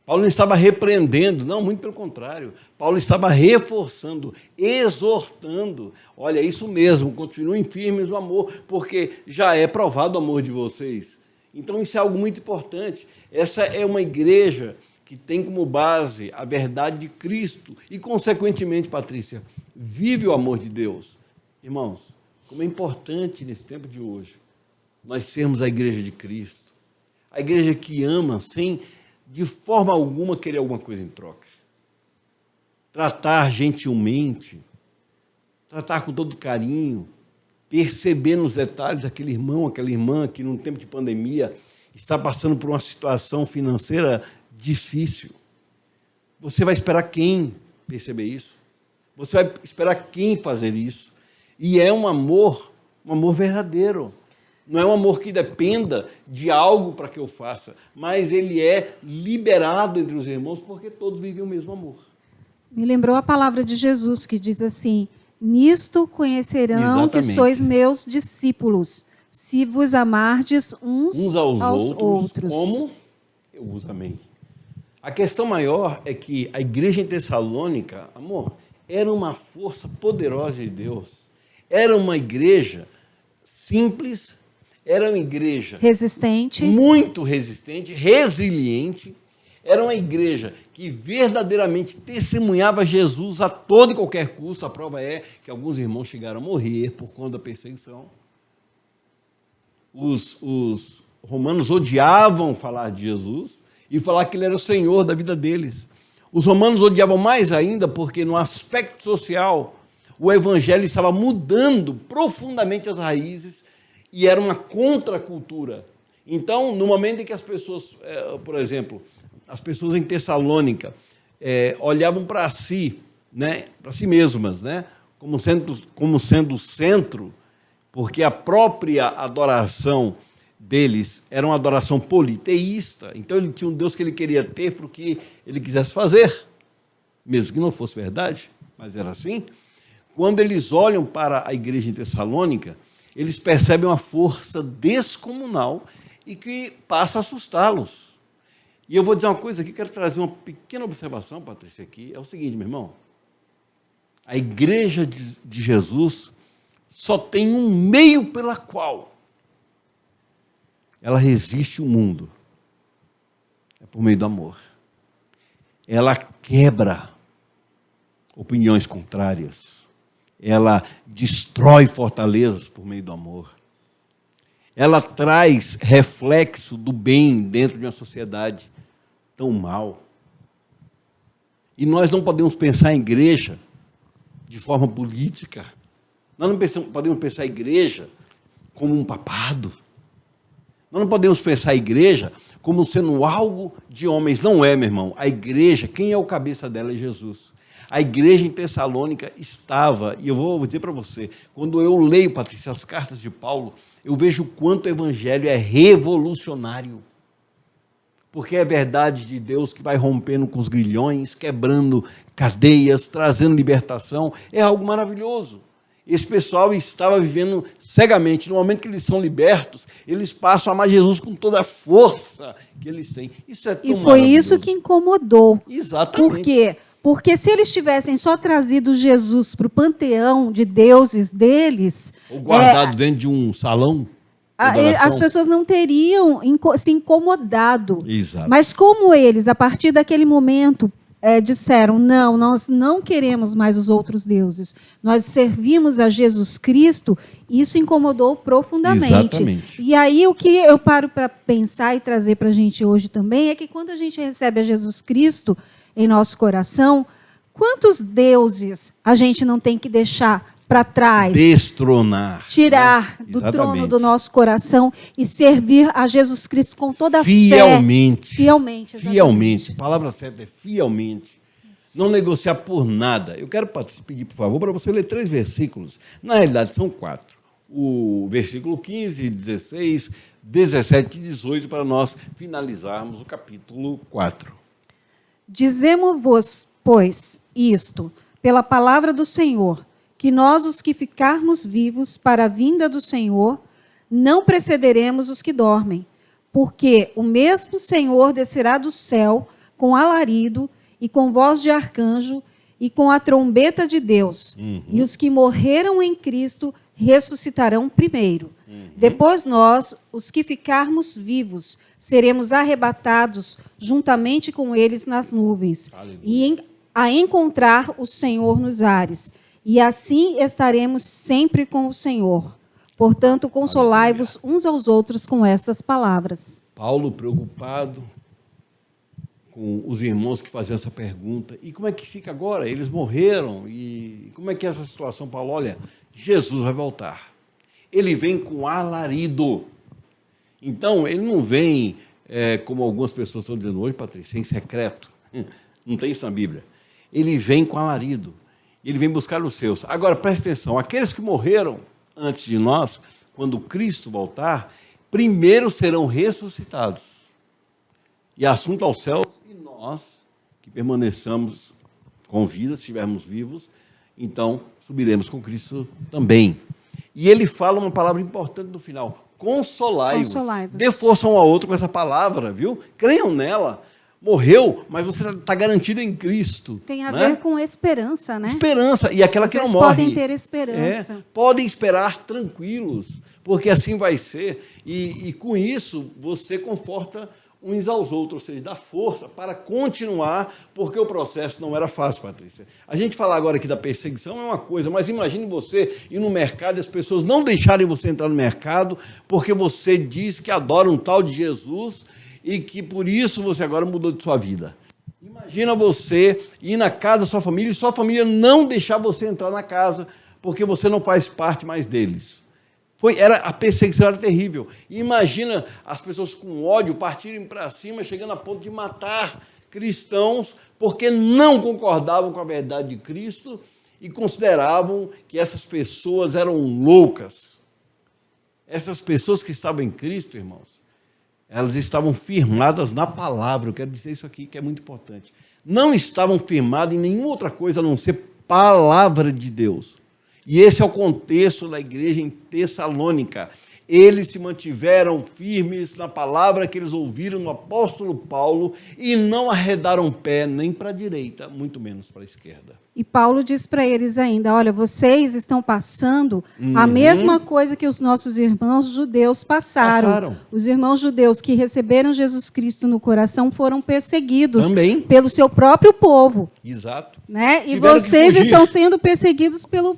Paulo não estava repreendendo, não, muito pelo contrário. Paulo estava reforçando, exortando. Olha, é isso mesmo, continuem firmes no amor, porque já é provado o amor de vocês. Então, isso é algo muito importante. Essa é uma igreja que tem como base a verdade de Cristo e, consequentemente, Patrícia, vive o amor de Deus. Irmãos, como é importante nesse tempo de hoje nós sermos a igreja de Cristo, a igreja que ama sem, de forma alguma, querer alguma coisa em troca. Tratar gentilmente, tratar com todo carinho, perceber nos detalhes aquele irmão, aquela irmã que, num tempo de pandemia, está passando por uma situação financeira difícil. Você vai esperar quem perceber isso? Você vai esperar quem fazer isso? E é um amor verdadeiro. Não é um amor que dependa de algo para que eu faça, mas ele é liberado entre os irmãos porque todos vivem o mesmo amor. Me lembrou a palavra de Jesus que diz assim: nisto conhecerão Exatamente. que sois meus discípulos, se vos amardes uns aos outros. Como eu vos amei. A questão maior é que a igreja em Tessalônica, amor, era uma força poderosa de Deus. Era uma igreja simples, era uma igreja resistente, muito resistente, resiliente. Era uma igreja que verdadeiramente testemunhava Jesus a todo e qualquer custo. A prova é que alguns irmãos chegaram a morrer por conta da perseguição. Os romanos odiavam falar de Jesus e falar que ele era o Senhor da vida deles. Os romanos odiavam mais ainda porque, no aspecto social, o evangelho estava mudando profundamente as raízes e era uma contracultura. Então, no momento em que as pessoas, por exemplo, as pessoas em Tessalônica olhavam para si, né, para si mesmas, né, como sendo o centro, porque a própria adoração deles era uma adoração politeísta. Então, ele tinha um Deus que ele queria ter para o que ele quisesse fazer, mesmo que não fosse verdade, mas era assim. Quando eles olham para a igreja em Tessalônica, eles percebem uma força descomunal e que passa a assustá-los. E eu vou dizer uma coisa aqui, quero trazer uma pequena observação, Patrícia, aqui. É o seguinte, meu irmão. A igreja de Jesus só tem um meio pela qual ela resiste ao mundo. É por meio do amor. Ela quebra opiniões contrárias. Ela destrói fortalezas por meio do amor. Ela traz reflexo do bem dentro de uma sociedade tão mal. E nós não podemos pensar em igreja de forma política. Nós não podemos pensar a igreja como um papado. Nós não podemos pensar a igreja como sendo algo de homens. Não é, meu irmão. A igreja, quem é o cabeça dela é Jesus. A igreja em Tessalônica estava, e eu vou dizer para você, quando eu leio, Patrícia, as cartas de Paulo, eu vejo o quanto o evangelho é revolucionário. Porque é a verdade de Deus que vai rompendo com os grilhões, quebrando cadeias, trazendo libertação. É algo maravilhoso. Esse pessoal estava vivendo cegamente. No momento que eles são libertos, eles passam a amar Jesus com toda a força que eles têm. Isso é tão maravilhoso. E foi isso que incomodou. Exatamente. Por quê? Porque se eles tivessem só trazido Jesus para o panteão de deuses deles... Ou guardado dentro de um salão... As pessoas não teriam se incomodado. Exato. Mas como eles, a partir daquele momento, disseram, não, nós não queremos mais os outros deuses, nós servimos a Jesus Cristo, isso incomodou profundamente. Exatamente. E aí o que eu paro para pensar e trazer para a gente hoje também é que quando a gente recebe a Jesus Cristo em nosso coração, quantos deuses a gente não tem que deixar para trás. Destronar. Tirar né? do Exatamente. trono do nosso coração e servir a Jesus Cristo com toda a Fielmente. fé. Fielmente. Fielmente. A palavra certa é fielmente. Não negociar por nada. Eu quero pedir, por favor, para você ler 3 versículos. Na realidade, são 4. O versículo 15, 16, 17 e 18, para nós finalizarmos o capítulo 4. Dizemos-vos, pois, isto, pela palavra do Senhor, que nós, os que ficarmos vivos para a vinda do Senhor, não precederemos os que dormem, porque o mesmo Senhor descerá do céu com alarido e com voz de arcanjo e com a trombeta de Deus. E os que morreram em Cristo ressuscitarão primeiro. Depois nós, os que ficarmos vivos, seremos arrebatados juntamente com eles nas nuvens, a encontrar o Senhor nos ares. E assim estaremos sempre com o Senhor. Portanto, consolai-vos uns aos outros com estas palavras. Paulo preocupado com os irmãos que faziam essa pergunta. E como é que fica agora? Eles morreram. E como é que é essa situação, Paulo? Olha, Jesus vai voltar. Ele vem com alarido. Então, ele não vem, como algumas pessoas estão dizendo hoje, Patrícia, em secreto. Não tem isso na Bíblia. Ele vem com alarido. Ele vem buscar os seus. Agora, presta atenção. Aqueles que morreram antes de nós, quando Cristo voltar, primeiro serão ressuscitados. E assunto aos céus, e nós, que permaneçamos com vida, se estivermos vivos, então subiremos com Cristo também. E ele fala uma palavra importante no final: consolai-vos. Consolai-vos. Dê força um ao outro com essa palavra, viu? Creiam nela. Morreu, mas você está garantido em Cristo. Tem a né? ver com esperança, né? Esperança. E aquela que não Vocês morre. podem ter esperança. Podem esperar tranquilos, porque assim vai ser. E com isso, você conforta uns aos outros, ou seja, dá força para continuar, porque o processo não era fácil, Patrícia. A gente falar agora aqui da perseguição é uma coisa, mas imagine você ir no mercado e as pessoas não deixarem você entrar no mercado porque você diz que adora um tal de Jesus e que por isso você agora mudou de sua vida. Imagina você ir na casa da sua família e sua família não deixar você entrar na casa porque você não faz parte mais deles. A perseguição era terrível. E imagina as pessoas com ódio partirem para cima, chegando a ponto de matar cristãos, porque não concordavam com a verdade de Cristo e consideravam que essas pessoas eram loucas. Essas pessoas que estavam em Cristo, irmãos, elas estavam firmadas na palavra. Eu quero dizer isso aqui, que é muito importante. Não estavam firmadas em nenhuma outra coisa a não ser palavra de Deus. E esse é o contexto da igreja em Tessalônica. Eles se mantiveram firmes na palavra que eles ouviram no apóstolo Paulo e não arredaram pé nem para a direita, muito menos para a esquerda. E Paulo diz para eles ainda, olha, vocês estão passando a mesma coisa que os nossos irmãos judeus passaram. Os irmãos judeus que receberam Jesus Cristo no coração foram perseguidos também pelo seu próprio povo. Exato. Né? E Tiveram vocês estão sendo perseguidos pelo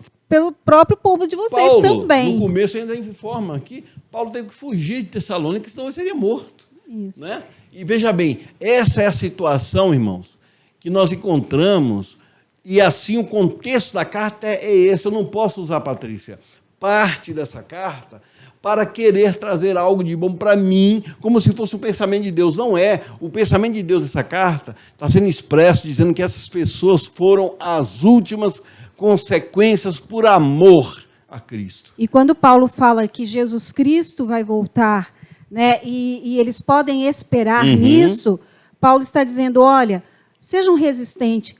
próprio povo de vocês Paulo, também. No começo ainda informa que Paulo teve que fugir de Tessalônica, senão ele seria morto. Isso. Né? E veja bem, essa é a situação, irmãos, que nós encontramos, e assim o contexto da carta é esse. Eu não posso usar, Patrícia, parte dessa carta para querer trazer algo de bom para mim, como se fosse um pensamento de Deus. Não é. O pensamento de Deus dessa carta está sendo expresso, dizendo que essas pessoas foram as últimas consequências por amor a Cristo. E quando Paulo fala que Jesus Cristo vai voltar, né, e eles podem esperar nisso, Paulo está dizendo, olha, sejam resistentes,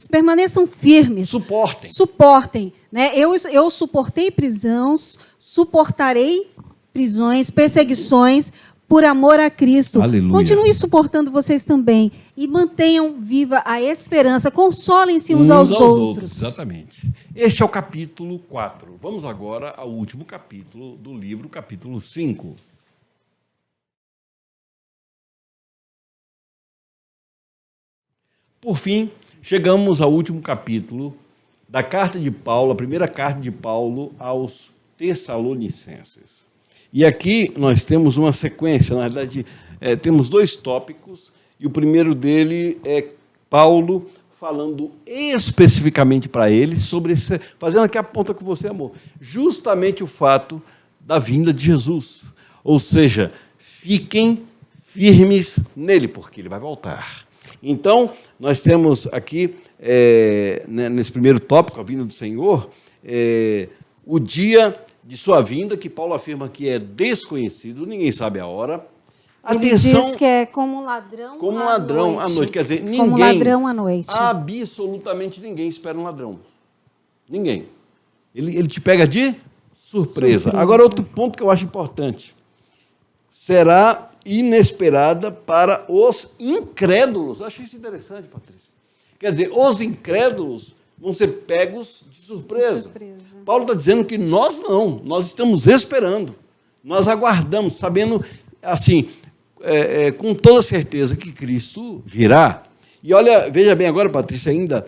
permaneçam firmes. Suportem. Né? Eu suportei prisões, suportarei prisões, perseguições, por amor a Cristo. Aleluia. Continue suportando vocês também. E mantenham viva a esperança. Consolem-se uns aos outros. Exatamente. Este é o capítulo 4. Vamos agora ao último capítulo do livro, capítulo 5. Por fim, chegamos ao último capítulo da carta de Paulo, a primeira carta de Paulo aos Tessalonicenses. E aqui nós temos uma sequência, na verdade, temos 2 tópicos, e o primeiro dele é Paulo falando especificamente para eles sobre esse, fazendo aqui a ponta com você, amor, justamente o fato da vinda de Jesus. Ou seja, fiquem firmes nele, porque ele vai voltar. Então, nós temos aqui, nesse primeiro tópico, a vinda do Senhor, o dia de sua vinda, que Paulo afirma que é desconhecido, ninguém sabe a hora. Atenção, ele diz que é como um ladrão, como um ladrão à noite. Quer dizer, ninguém, como um ladrão à noite. Absolutamente ninguém espera um ladrão. Ninguém. Ele te pega de surpresa. Agora, outro ponto que eu acho importante. Será inesperada para os incrédulos. Eu achei isso interessante, Patrícia. Quer dizer, os incrédulos vão ser pegos de surpresa. Paulo está dizendo que nós não, nós estamos esperando, nós aguardamos, sabendo, assim, com toda certeza que Cristo virá. E olha, veja bem agora, Patrícia, ainda,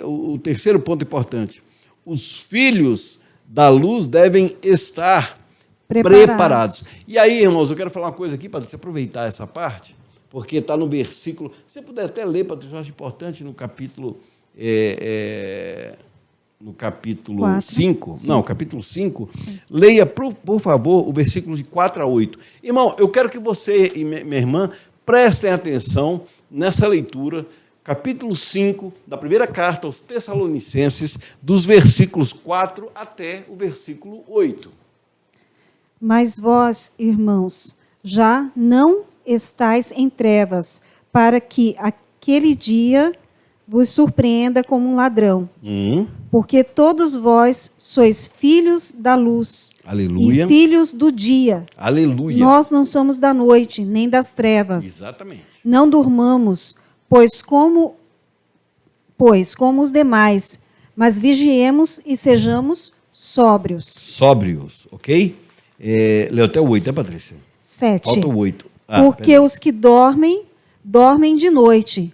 o terceiro ponto importante. Os filhos da luz devem estar preparados. E aí, irmãos, eu quero falar uma coisa aqui, Patrícia, aproveitar essa parte, porque está no versículo, se você puder até ler, Patrícia, eu acho importante, no capítulo 5, não, capítulo 5, leia, por favor, o versículo de 4 a 8. Irmão, eu quero que você e minha irmã prestem atenção nessa leitura, capítulo 5, da primeira carta aos Tessalonicenses, dos versículos 4 até o versículo 8. Mas vós, irmãos, já não estáis em trevas, para que aquele dia vos surpreenda como um ladrão. Porque todos vós sois filhos da luz. Aleluia. E filhos do dia. Aleluia. Nós não somos da noite, nem das trevas. Exatamente. Não durmamos, pois como os demais, mas vigiemos e sejamos sóbrios. Sóbrios, ok? Leu até o 8, né, Patrícia? 7. Falta o 8. Porque os que dormem, dormem de noite.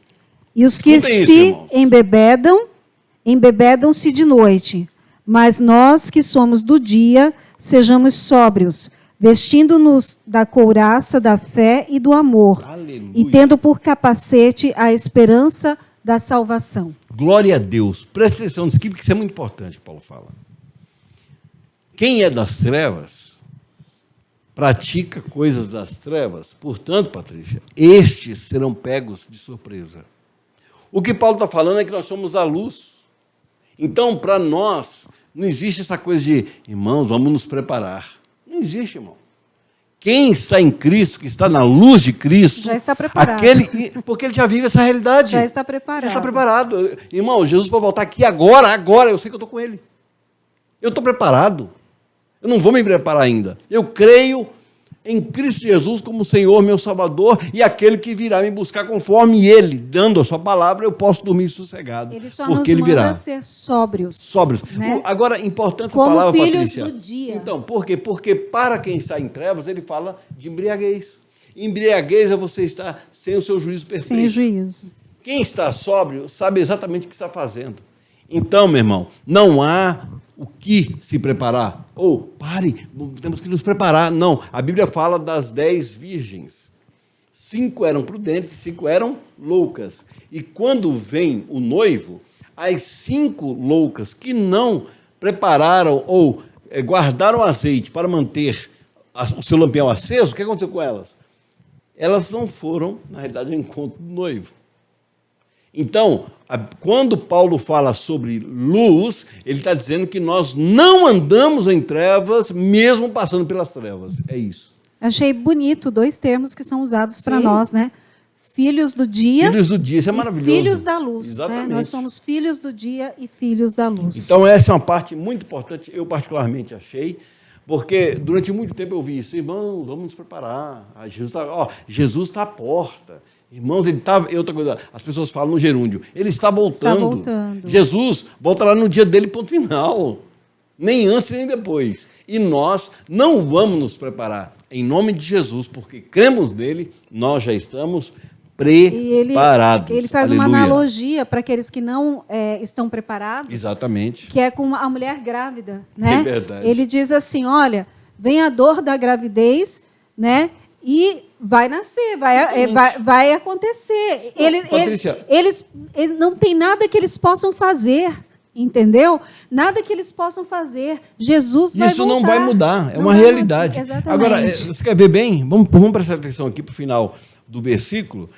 E os que Escutem se isso, embebedam-se de noite. Mas nós que somos do dia, sejamos sóbrios, vestindo-nos da couraça da fé e do amor. Aleluia. E tendo por capacete a esperança da salvação. Glória a Deus. Presta atenção nisso aqui, porque isso é muito importante, que Paulo fala. Quem é das trevas pratica coisas das trevas. Portanto, Patrícia, estes serão pegos de surpresa. O que Paulo está falando é que nós somos a luz. Então, para nós, não existe essa coisa de, irmãos, vamos nos preparar. Não existe, irmão. Quem está em Cristo, que está na luz de Cristo, já está preparado. Porque ele já vive essa realidade. Já está preparado. Já está preparado. Irmão, Jesus vai voltar aqui agora, eu sei que eu estou com ele. Eu estou preparado. Eu não vou me preparar ainda. Eu creio em Cristo Jesus como Senhor, meu Salvador, e aquele que virá me buscar conforme Ele, dando a sua palavra, eu posso dormir sossegado. Ele só porque nos ele virá. manda ser sóbrios. Sóbrios. Né? Agora, importante como a palavra, filhos Patrícia. do dia. Então, por quê? Porque para quem está em trevas, ele fala de embriaguez. Embriaguez é você estar sem o seu juízo perfeito. Sem juízo. Quem está sóbrio sabe exatamente o que está fazendo. Então, meu irmão, não há o que se preparar. Pare, temos que nos preparar. Não, a Bíblia fala das 10 virgens. 5 eram prudentes e 5 eram loucas. E quando vem o noivo, as 5 loucas que não prepararam ou guardaram azeite para manter o seu lampião aceso, o que aconteceu com elas? Elas não foram, na realidade, ao encontro do noivo. Então, quando Paulo fala sobre luz, ele está dizendo que nós não andamos em trevas, mesmo passando pelas trevas. É isso. Achei bonito 2 termos que são usados para nós, né? Filhos do dia. Filhos do dia, isso é maravilhoso. Filhos da luz. Exatamente. Né? Nós somos filhos do dia e filhos da luz. Então, essa é uma parte muito importante, eu particularmente achei, porque durante muito tempo eu vi isso. Irmão, vamos nos preparar. Jesus está à porta. Irmãos, ele está. Outra coisa, as pessoas falam no gerúndio, ele está voltando. Está voltando. Jesus voltará no dia dele, ponto final. Nem antes, nem depois. E nós não vamos nos preparar em nome de Jesus, porque cremos nele, nós já estamos preparados. Ele faz Aleluia. uma analogia para aqueles que não estão preparados. Exatamente. Que é com a mulher grávida. Né? É verdade. Ele diz assim, olha, vem a dor da gravidez, né? E vai nascer, vai acontecer. Patrícia. Eles não tem nada que eles possam fazer, entendeu? Nada que eles possam fazer. Jesus vai voltar. Isso não vai mudar, é Não uma vai realidade. mudar, exatamente. Agora, você quer ver bem? Vamos prestar atenção aqui para o final do versículo,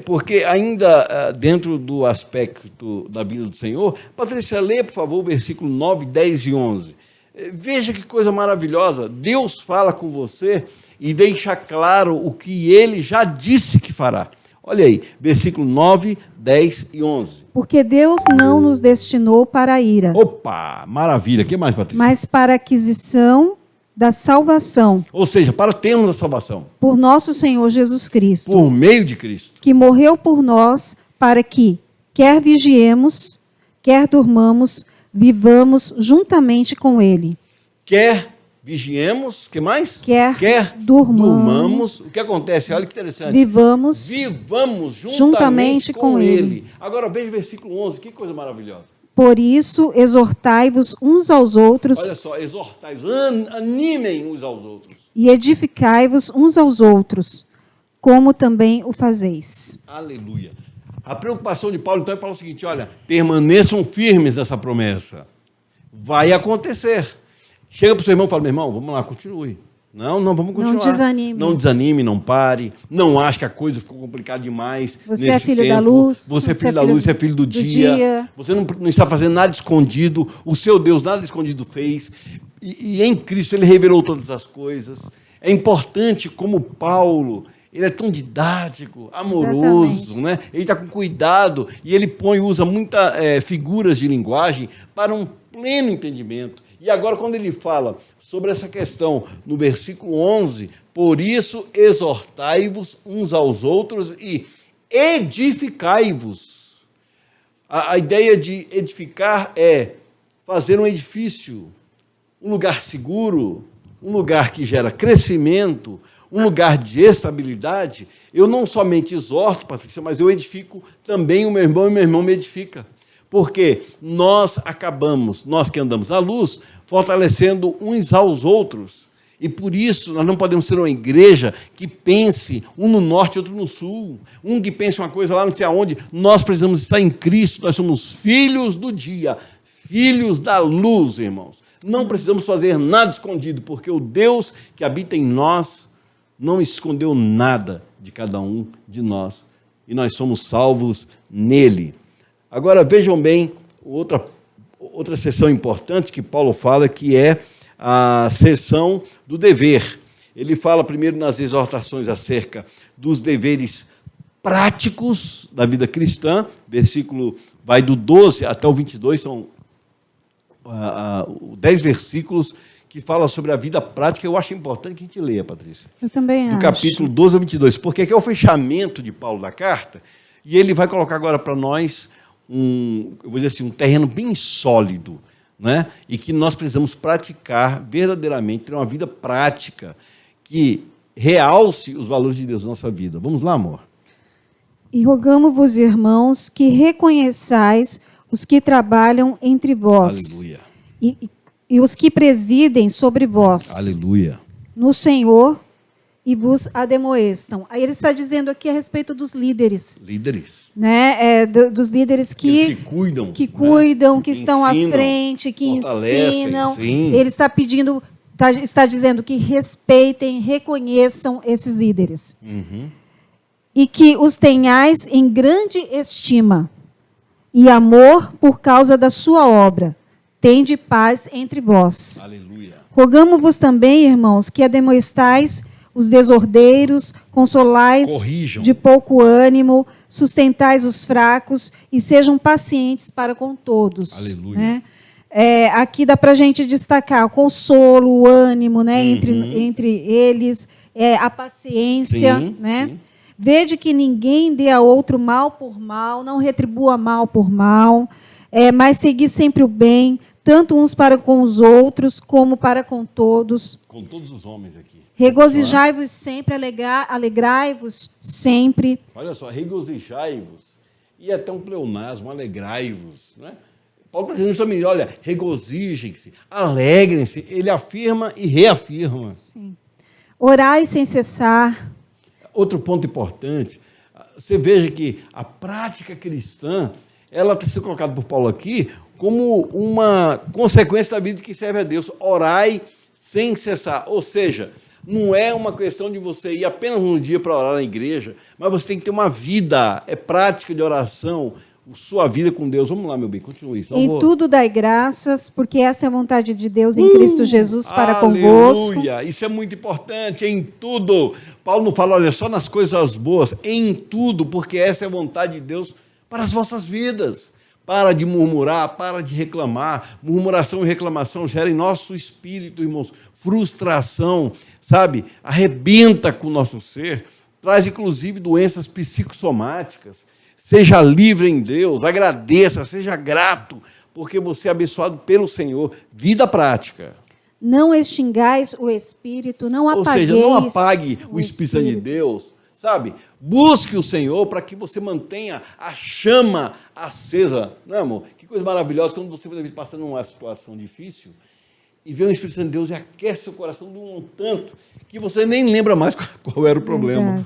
porque ainda dentro do aspecto da vida do Senhor, Patrícia, lê, por favor, o versículo 9, 10 e 11. Veja que coisa maravilhosa. Deus fala com você e deixa claro o que ele já disse que fará. Olha aí, versículo 9, 10 e 11. Porque Deus não nos destinou para a ira. Opa, maravilha. O que mais, Patrícia? Mas para a aquisição da salvação. Ou seja, para termos a salvação. Por nosso Senhor Jesus Cristo. Por meio de Cristo. Que morreu por nós para que, quer vigiemos, quer durmamos, vivamos juntamente com Ele. Quer vigiemos, o que mais? Quer durmamos. O que acontece? Olha que interessante. Vivamos juntamente com Ele. Agora veja o versículo 11, que coisa maravilhosa. Por isso, exortai-vos uns aos outros. Olha só, exortai-vos, animem uns aos outros. E edificai-vos uns aos outros, como também o fazeis. Aleluia. A preocupação de Paulo, então, é falar o seguinte, olha, permaneçam firmes nessa promessa. Vai acontecer. Chega para o seu irmão e fala, meu irmão, vamos lá, continue. Não, vamos continuar. Não desanime. Não desanime, não pare. Não ache que a coisa ficou complicada demais. Você é filho da luz. Você é filho da luz, você é filho do dia. Você não está fazendo nada escondido. O seu Deus nada escondido fez. E em Cristo ele revelou todas as coisas. É importante como Paulo, ele é tão didático, amoroso, né? Ele está com cuidado e ele usa muitas figuras de linguagem para um pleno entendimento. E agora, quando ele fala sobre essa questão, no versículo 11, por isso exortai-vos uns aos outros e edificai-vos. A ideia de edificar é fazer um edifício, um lugar seguro, um lugar que gera crescimento, um lugar de estabilidade. Eu não somente exorto, Patrícia, mas eu edifico também o meu irmão e meu irmão me edifica. Porque nós que andamos na luz, fortalecendo uns aos outros. E por isso nós não podemos ser uma igreja que pense um no norte e outro no sul. Um que pense uma coisa lá não sei aonde. Nós precisamos estar em Cristo, nós somos filhos do dia, filhos da luz, irmãos. Não precisamos fazer nada escondido, porque o Deus que habita em nós não escondeu nada de cada um de nós. E nós somos salvos nele. Agora, vejam bem, outra seção importante que Paulo fala, que é a seção do dever. Ele fala primeiro nas exortações acerca dos deveres práticos da vida cristã, versículo vai do 12 até o 22, são 10 versículos que falam sobre a vida prática. Eu acho importante que a gente leia, Patrícia. Eu também acho. Do capítulo 12 a 22, porque aqui é o fechamento de Paulo da carta, e ele vai colocar agora para nós eu vou dizer assim, um terreno bem sólido, né? E que nós precisamos praticar verdadeiramente, ter uma vida prática que realce os valores de Deus na nossa vida. Vamos lá, amor? E rogamo-vos, irmãos, que reconheçais os que trabalham entre vós. Aleluia. E os que presidem sobre vós. Aleluia. No Senhor e vos ademoestam. Aí ele está dizendo aqui a respeito dos líderes. Líderes. Né? Dos líderes que cuidam, que estão à frente, que ensinam. Sim. Ele está pedindo, está dizendo que respeitem, reconheçam esses líderes. Uhum. E que os tenhais em grande estima e amor por causa da sua obra. Tende paz entre vós. Aleluia. Rogamo-vos também, irmãos, que ademoestais os desordeiros, consolais Corrijam. De pouco ânimo, sustentais os fracos e sejam pacientes para com todos. Aleluia. Né? Aqui dá para a gente destacar o consolo, o ânimo, né? Entre eles, a paciência. Sim, né? sim. Vede que ninguém dê a outro mal por mal, não retribua mal por mal, mas segui sempre o bem, tanto uns para com os outros, como para com todos. Com todos os homens aqui. Regozijai-vos sempre, alegrai-vos sempre. Olha só, regozijai-vos. E até um pleonasmo, alegrai-vos. Né? Paulo está dizendo também, olha, regozijem-se, alegrem-se. Ele afirma e reafirma. Sim. Orai sem cessar. Outro ponto importante, você veja que a prática cristã, ela está sendo colocada por Paulo aqui como uma consequência da vida que serve a Deus. Orai sem cessar. Ou seja, não é uma questão de você ir apenas um dia para orar na igreja, mas você tem que ter uma vida, prática de oração, sua vida com Deus. Vamos lá, meu bem, continue isso. Em tudo dai graças, porque esta é a vontade de Deus em Cristo Jesus para convosco. Aleluia! Isso é muito importante, em tudo. Paulo não fala, olha, só nas coisas boas, em tudo, porque essa é a vontade de Deus para as vossas vidas. Para de murmurar, para de reclamar. Murmuração e reclamação gera em nosso espírito, irmãos, frustração, sabe? Arrebenta com o nosso ser, traz inclusive doenças psicossomáticas. Seja livre em Deus, agradeça, seja grato, porque você é abençoado pelo Senhor. Vida prática. Não extingais o Espírito, não apagueis. Ou seja, não apague o Espírito de Deus, sabe? Busque o Senhor para que você mantenha a chama acesa. Não, amor? Que coisa maravilhosa quando você está passando uma situação difícil e vê o Espírito Santo de Deus e aquece seu coração de um tanto que você nem lembra mais qual era o problema.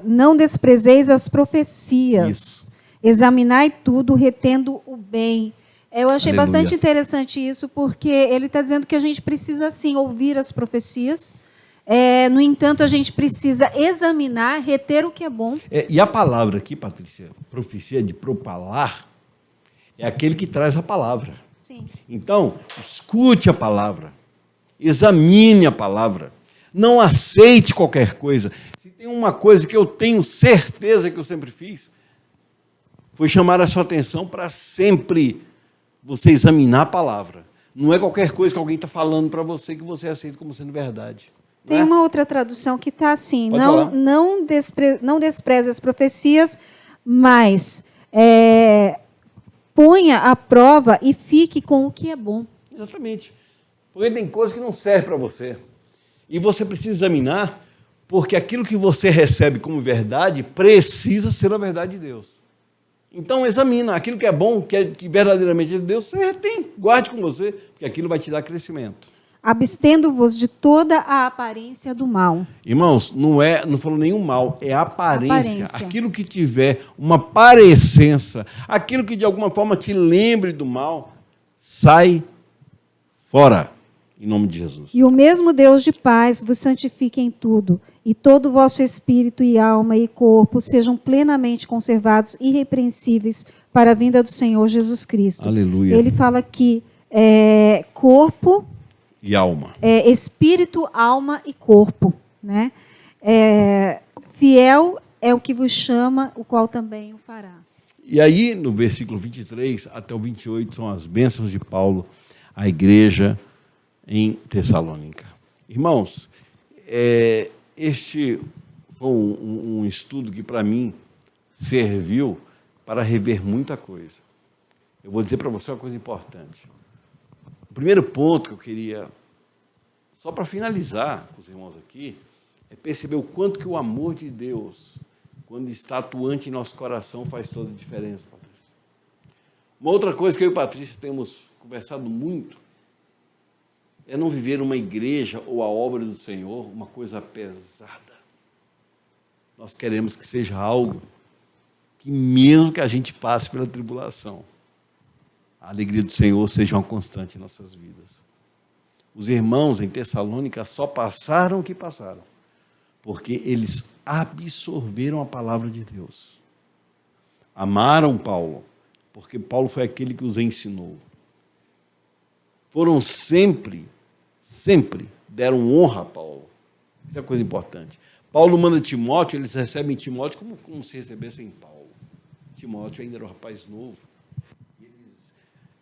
Não desprezeis as profecias. Isso. Examinai tudo, retendo o bem. Eu achei Aleluia. bastante interessante isso, porque ele está dizendo que a gente precisa, sim, ouvir as profecias. No entanto, a gente precisa examinar, reter o que é bom. E a palavra aqui, Patrícia, profecia de propalar, é aquele que traz a palavra. Sim. Então, escute a palavra, examine a palavra, não aceite qualquer coisa. Se tem uma coisa que eu tenho certeza que eu sempre fiz, foi chamar a sua atenção para sempre você examinar a palavra. Não é qualquer coisa que alguém está falando para você que você aceita como sendo verdade. Tem uma outra tradução que está assim, Pode não despreze as profecias, mas ponha à prova e fique com o que é bom. Exatamente. Porque tem coisas que não servem para você. E você precisa examinar, porque aquilo que você recebe como verdade precisa ser a verdade de Deus. Então examina, aquilo que é bom, que verdadeiramente é de Deus, você retém, guarde com você, porque aquilo vai te dar crescimento. Abstendo-vos de toda a aparência do mal. Irmãos, não falou nenhum mal, é aparência. Aquilo que tiver uma parecença, aquilo que de alguma forma te lembre do mal, sai fora, em nome de Jesus. E o mesmo Deus de paz vos santifique em tudo, e todo o vosso espírito e alma e corpo sejam plenamente conservados irrepreensíveis para a vinda do Senhor Jesus Cristo. Aleluia. Ele fala que corpo e alma. Espírito, alma e corpo, né? Fiel é o que vos chama, o qual também o fará. E aí, no versículo 23 até o 28, são as bênçãos de Paulo à igreja em Tessalônica. Irmãos, este foi um estudo que, para mim, serviu para rever muita coisa. Eu vou dizer para você uma coisa importante. O primeiro ponto que eu queria, só para finalizar com os irmãos aqui, é perceber o quanto que o amor de Deus, quando está atuante em nosso coração, faz toda a diferença, Patrícia. Uma outra coisa que eu e Patrícia temos conversado muito é não viver uma igreja ou a obra do Senhor uma coisa pesada. Nós queremos que seja algo que, mesmo que a gente passe pela tribulação, a alegria do Senhor seja uma constante em nossas vidas. Os irmãos em Tessalônica só passaram o que passaram, porque eles absorveram a palavra de Deus. Amaram Paulo, porque Paulo foi aquele que os ensinou. Foram sempre deram honra a Paulo. Isso é uma coisa importante. Paulo manda Timóteo, eles recebem Timóteo como se recebessem Paulo. Timóteo ainda era um rapaz novo. Eles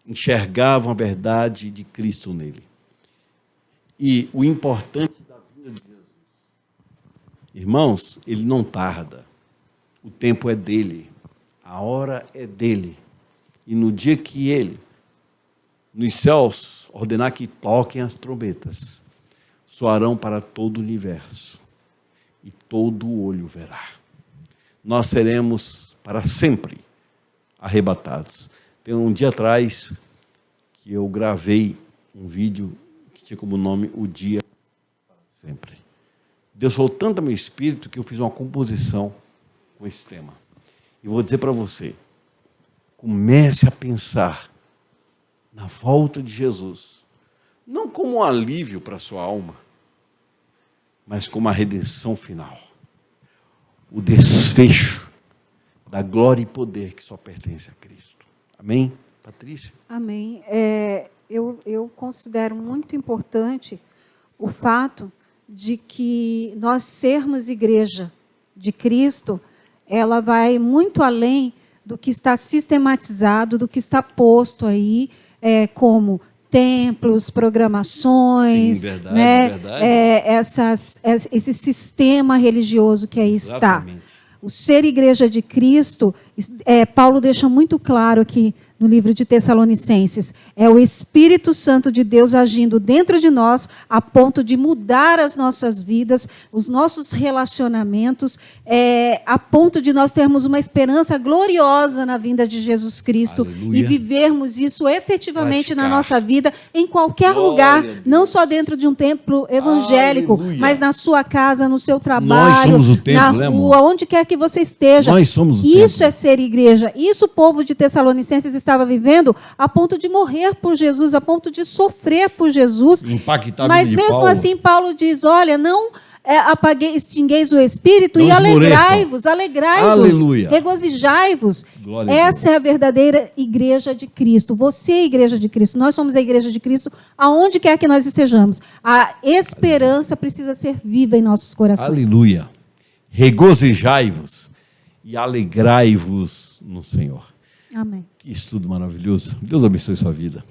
enxergavam a verdade de Cristo nele. E o importante da vida de Jesus, irmãos, ele não tarda. O tempo é dele. A hora é dele. E no dia que ele, nos céus, ordenar que toquem as trombetas, soarão para todo o universo, e todo o olho verá. Nós seremos para sempre arrebatados. Tem um dia atrás que eu gravei um vídeo que tinha como nome O Dia para Sempre. Deus falou tanto ao meu espírito que eu fiz uma composição com esse tema. E vou dizer para você, comece a pensar na volta de Jesus, não como um alívio para a sua alma, mas como a redenção final, o desfecho da glória e poder que só pertence a Cristo. Amém? Patrícia? Amém. Eu considero muito importante o fato de que nós sermos igreja de Cristo, ela vai muito além do que está sistematizado, do que está posto aí, como templos, programações, Sim, verdade, né? verdade. Esse sistema religioso que aí está. Exatamente. O ser igreja de Cristo, Paulo deixa muito claro aqui no livro de Tessalonicenses, é o Espírito Santo de Deus agindo dentro de nós a ponto de mudar as nossas vidas, os nossos relacionamentos, a ponto de nós termos uma esperança gloriosa na vinda de Jesus Cristo. Aleluia. E vivermos isso efetivamente na nossa vida, em qualquer lugar, não só dentro de um templo evangélico, aleluia, mas na sua casa, no seu trabalho, nós somos o templo, na rua, onde quer que você esteja. Nós somos o isso templo. É ser igreja. Isso o povo de Tessalonicenses estava vivendo a ponto de morrer por Jesus, a ponto de sofrer por Jesus. Mas mesmo assim, Paulo diz, olha, não extingueis o Espírito não e alegrai-vos, regozijai-vos. Essa é a verdadeira igreja de Cristo. Você é a igreja de Cristo, nós somos a igreja de Cristo, aonde quer que nós estejamos. A esperança precisa ser viva em nossos corações. Aleluia. Regozijai-vos e alegrai-vos no Senhor. Amém. Que estudo maravilhoso. Deus abençoe sua vida.